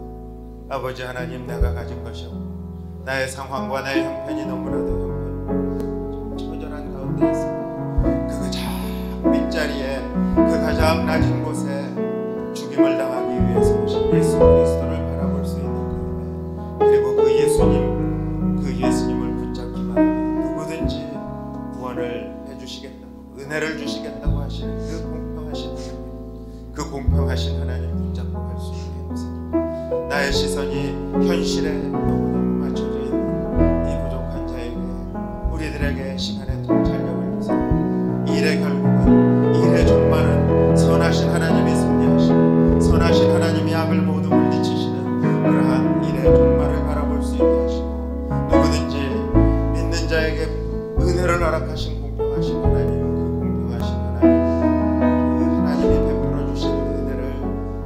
아버지 하나님, 내가 가진 것이 없고 나의 상황과 나의 형편이 너무나도 처절한 가운데 있습니다. 그 가장 밑자리에, 그 가장 낮은 곳에 죽임을 당하기 위해서 오신 예수 그리스도를 바라볼 수 있는 그 은혜, 그리고 그 예수님을 붙잡기만 하면 누구든지 구원을 해주시겠다고, 은혜를 주시겠다고 하시는 그 공평하신 하나님, 그 공평하신 하나님 붙잡고 갈 수 있게 해주세요. 나의 시선이 현실에 너무너무 맞춰져 있는 이 부족한 자에게, 우리들에게 시간의 통찰력을 주세요. 일의 결국은, 일의 종말은 선하신 하나님이 승리하시고 선하신 하나님이 악을 모두 물리치시는 그러한 일의 종말을 바라볼 수 있게 하시고, 누구든지 믿는 자에게 은혜를 허락하신 공평하신 하나님, 그 공평하신 하나님, 그 하나님이 베풀어 주신 은혜를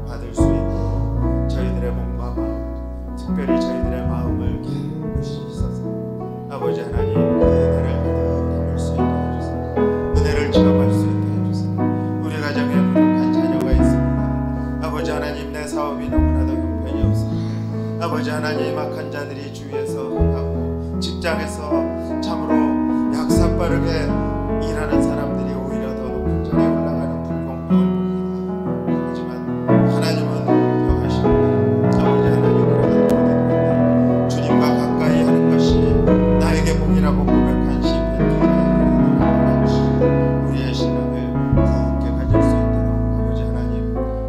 받을 수 있도록 저희들의 몸과 마음, 특별히 저희들의 마음을 깨끗이 씻어서 아버지 하나님, 그 은혜를 가득 담을 수 있게 해주세요. 은혜를 체험할 수 있게 해주세요. 우리 가정에 부족한 자녀가 있습니다. 아버지 하나님, 내 사업이 너무나도 형편이 없습니다. 아버지 하나님, 악한 자들이 주위에서 흥하고 직장에서 참으로 약삭빠르게 일하는 사람들이 오히려 더 높은 자리에 올라가는 불공평을 봅니다. 하지만 하나님은 공평하시고, 아버지 하나님, 그러한 모든 것들 주님과 가까이 하는 것이 나에게 복이라고 고백한 시편, 우리의 신앙을 굳게 가질 수 있도록 아버지 하나님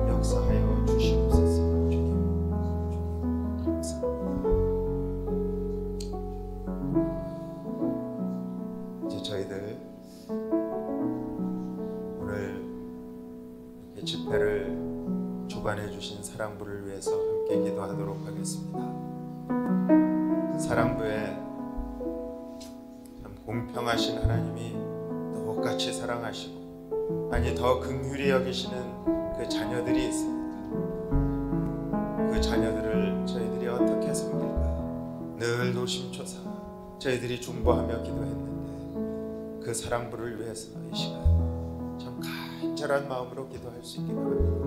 역사하여 주시옵소서. 주님 감사합니다. 이제 저희들 오늘 이렇게 집회를 주관해 주신 사랑부를 위해서 함께 기도하도록 하겠습니다. 사랑부에 참 공평하신 하나님이 똑같이 사랑하시고, 아니 더 긍휼히 여기시는 그 자녀들이 있습니다. 그 자녀들을 저희들이 어떻게 섬길까 늘 노심초사 저희들이 중보하며 기도했는데, 그 사랑부를 위해서 이 시간 참 간절한 마음으로 기도할 수 있게 바랍니다.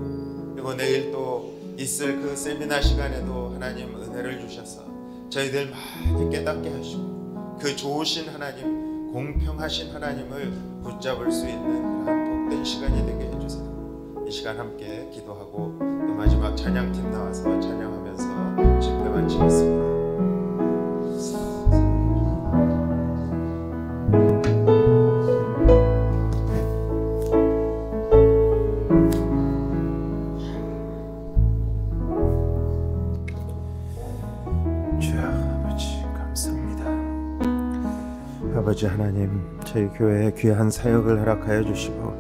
그리고 내일 또 있을 그 세미나 시간에도 하나님 은혜를 주셔서 저희들 많이 깨닫게 하시고, 그 좋으신 하나님, 공평하신 하나님을 붙잡을 수 있는 그런 복된 시간이 되게 해주세요. 이 시간 함께 기도하고 또 마지막 찬양팀 나와서 찬양하면서 집회 마치겠습니다. 아버지 하나님, 저희 교회에 귀한 사역을 허락하여 주시고,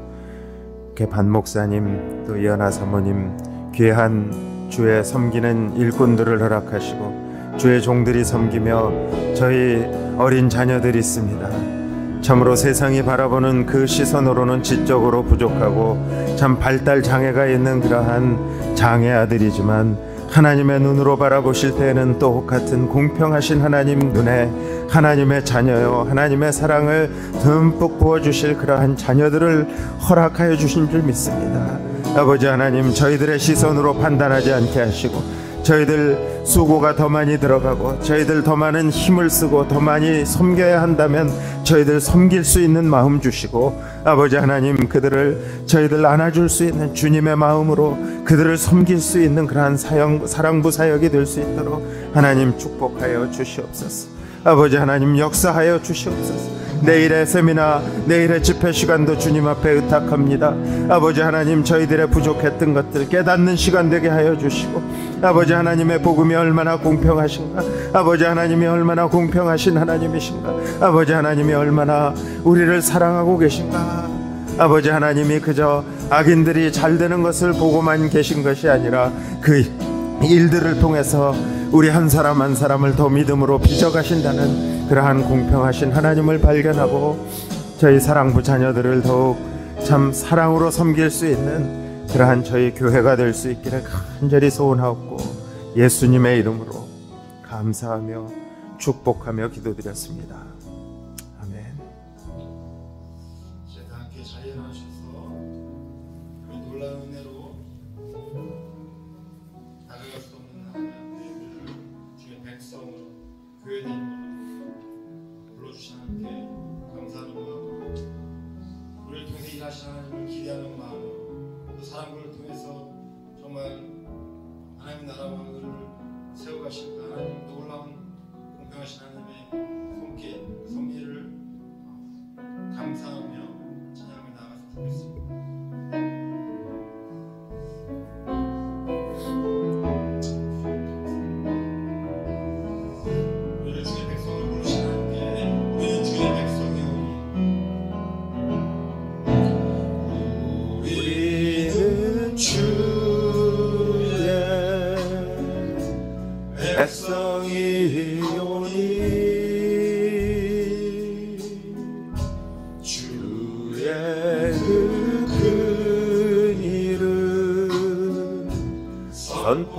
반 목사님 또 이현아 사모님 귀한 주의 섬기는 일꾼들을 허락하시고, 주의 종들이 섬기며 저희 어린 자녀들이 있습니다. 참으로 세상이 바라보는 그 시선으로는 지적으로 부족하고 참 발달 장애가 있는 그러한 장애 아들이지만, 하나님의 눈으로 바라보실 때에는 똑같은 공평하신 하나님 눈에 하나님의 자녀요, 하나님의 사랑을 듬뿍 부어주실 그러한 자녀들을 허락하여 주신 줄 믿습니다. 아버지 하나님, 저희들의 시선으로 판단하지 않게 하시고 저희들 수고가 더 많이 들어가고 저희들 더 많은 힘을 쓰고 더 많이 섬겨야 한다면 저희들 섬길 수 있는 마음 주시고, 아버지 하나님, 그들을 저희들 안아줄 수 있는 주님의 마음으로 그들을 섬길 수 있는 그러한 사랑부 사역이 될 수 있도록 하나님 축복하여 주시옵소서. 아버지 하나님, 역사하여 주시옵소서. 내일의 세미나, 내일의 집회 시간도 주님 앞에 의탁합니다. 아버지 하나님, 저희들의 부족했던 것들 깨닫는 시간 되게 하여 주시고, 아버지 하나님의 복음이 얼마나 공평하신가, 아버지 하나님이 얼마나 공평하신 하나님이신가, 아버지 하나님이 얼마나 우리를 사랑하고 계신가. 아버지 하나님이 그저 악인들이 잘 되는 것을 보고만 계신 것이 아니라 그 일들을 통해서 우리 한 사람 한 사람을 더 믿음으로 빚어가신다는 그러한 공평하신 하나님을 발견하고 저희 사랑부 자녀들을 더욱 참 사랑으로 섬길 수 있는 그러한 저희 교회가 될 수 있기를 간절히 소원하옵고, 예수님의 이름으로 감사하며 축복하며 기도드렸습니다. 아멘. 이제 다 함께 자리에 나오셔서 그 놀라운 은혜로 다가갈 수 없는 하나님의 은혜를 주의 백성으로 교회된 이름으로 불러주신 하나님께 감사하는 마음으로, 우리를 통해서 일하시는 하나님을 기대하는 마음으로, 또 사람들을 통해서 정말 하나님 나라와 그를 세워가실 그 하나님 놀라운 공평하신 하나님의 손길, 그 섭리를 감사하며 찬양하며 나아갔으면 좋겠습니다. 우리를 주의 백성으로 부르신 하나님께 우리는 주의 백성이오니 우리는 주의 백성이오니 주의 그 큰 이름 선포합니다.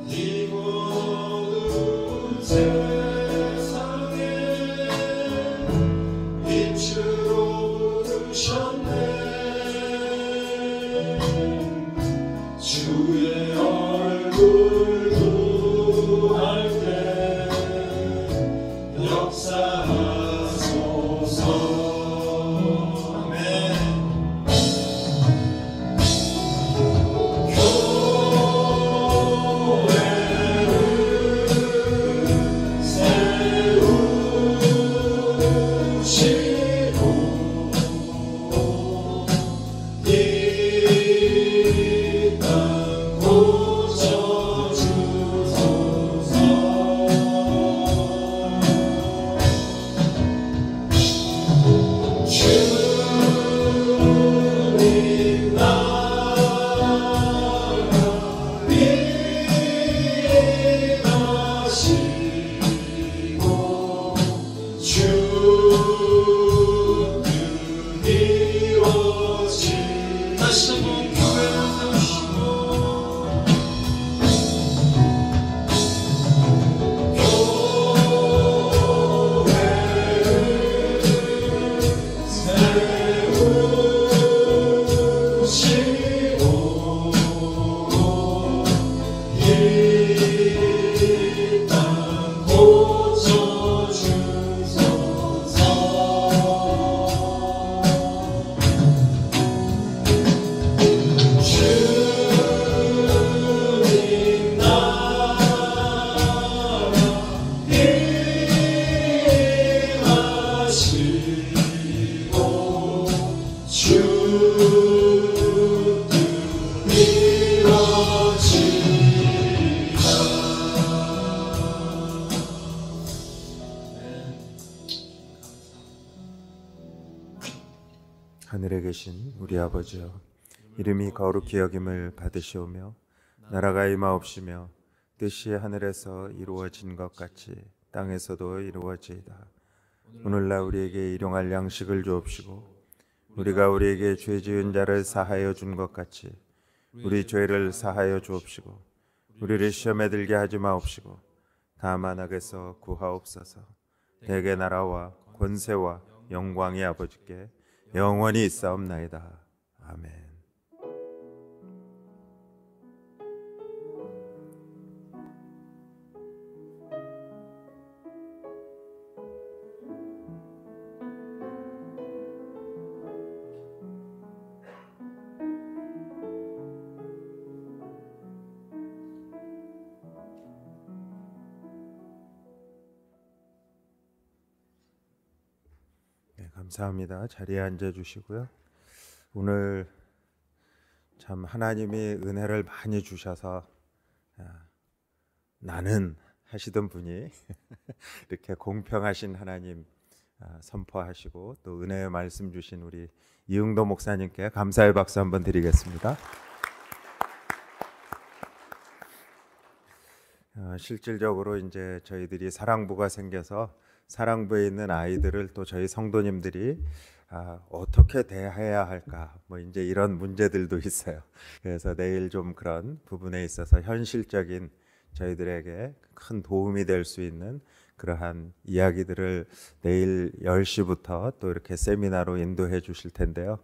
이 모든 세상에 빛으로 부르셨네. 주의 얼굴 구할 때 역사하소서. 아멘. 하늘에 계신 우리 아버지여, 이름이 거룩히 여김을 받으시오며 나라가 임하옵시며 뜻이 하늘에서 이루어진 것 같이 땅에서도 이루어지이다. 오늘날 우리에게 일용할 양식을 주옵시고 우리가 우리에게 죄 지은 자를 사하여 준 것 같이 우리 죄를 사하여 주옵시고 우리를 시험에 들게 하지 마옵시고 다만 악에서 구하옵소서. 대개 나라와 권세와 영광이 아버지께 영원히 있사옵나이다. 아멘. 네, 감사합니다. 자리에 앉아 주시고요. 오늘 참 하나님이 은혜를 많이 주셔서 나는 하시던 분이 이렇게 공평하신 하나님 선포하시고 또 은혜의 말씀 주신 우리 이응도 목사님께 감사의 박수 한번 드리겠습니다. 실질적으로 이제 저희들이 사랑부가 생겨서 사랑부에 있는 아이들을 또 저희 성도님들이 어떻게 대해야 할까 뭐 이제 이런 문제들도 있어요. 그래서 내일 좀 그런 부분에 있어서 현실적인 저희들에게 큰 도움이 될 수 있는 그러한 이야기들을 내일 10시부터 또 이렇게 세미나로 인도해 주실 텐데요.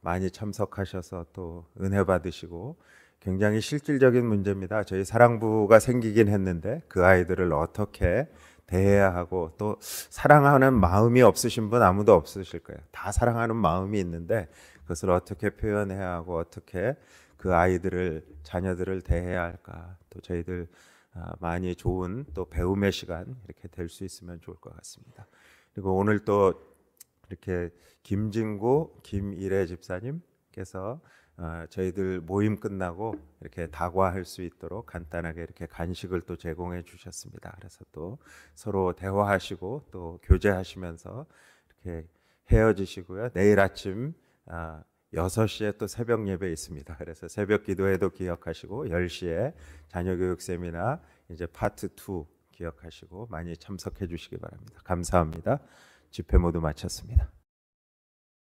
많이 참석하셔서 또 은혜 받으시고 굉장히 실질적인 문제입니다. 저희 사랑부가 생기긴 했는데 그 아이들을 어떻게 대해야 하고 또 사랑하는 마음이 없으신 분 아무도 없으실 거예요. 다 사랑하는 마음이 있는데 그것을 어떻게 표현해야 하고 어떻게 그 아이들을 자녀들을 대해야 할까 또 저희들 많이 좋은 또 배움의 시간 이렇게 될 수 있으면 좋을 것 같습니다. 그리고 오늘 또 이렇게 김진구 김일애 집사님께서 저희들 모임 끝나고 이렇게 다과할 수 있도록 간단하게 이렇게 간식을 또 제공해 주셨습니다. 그래서 또 서로 대화하시고 또 교제하시면서 이렇게 헤어지시고요. 내일 아침 6시에 또 새벽 예배 있습니다. 그래서 새벽 기도회도 기억하시고 10시에 자녀교육 세미나 이제 파트 2 기억하시고 많이 참석해 주시기 바랍니다. 감사합니다. 집회 모두 마쳤습니다.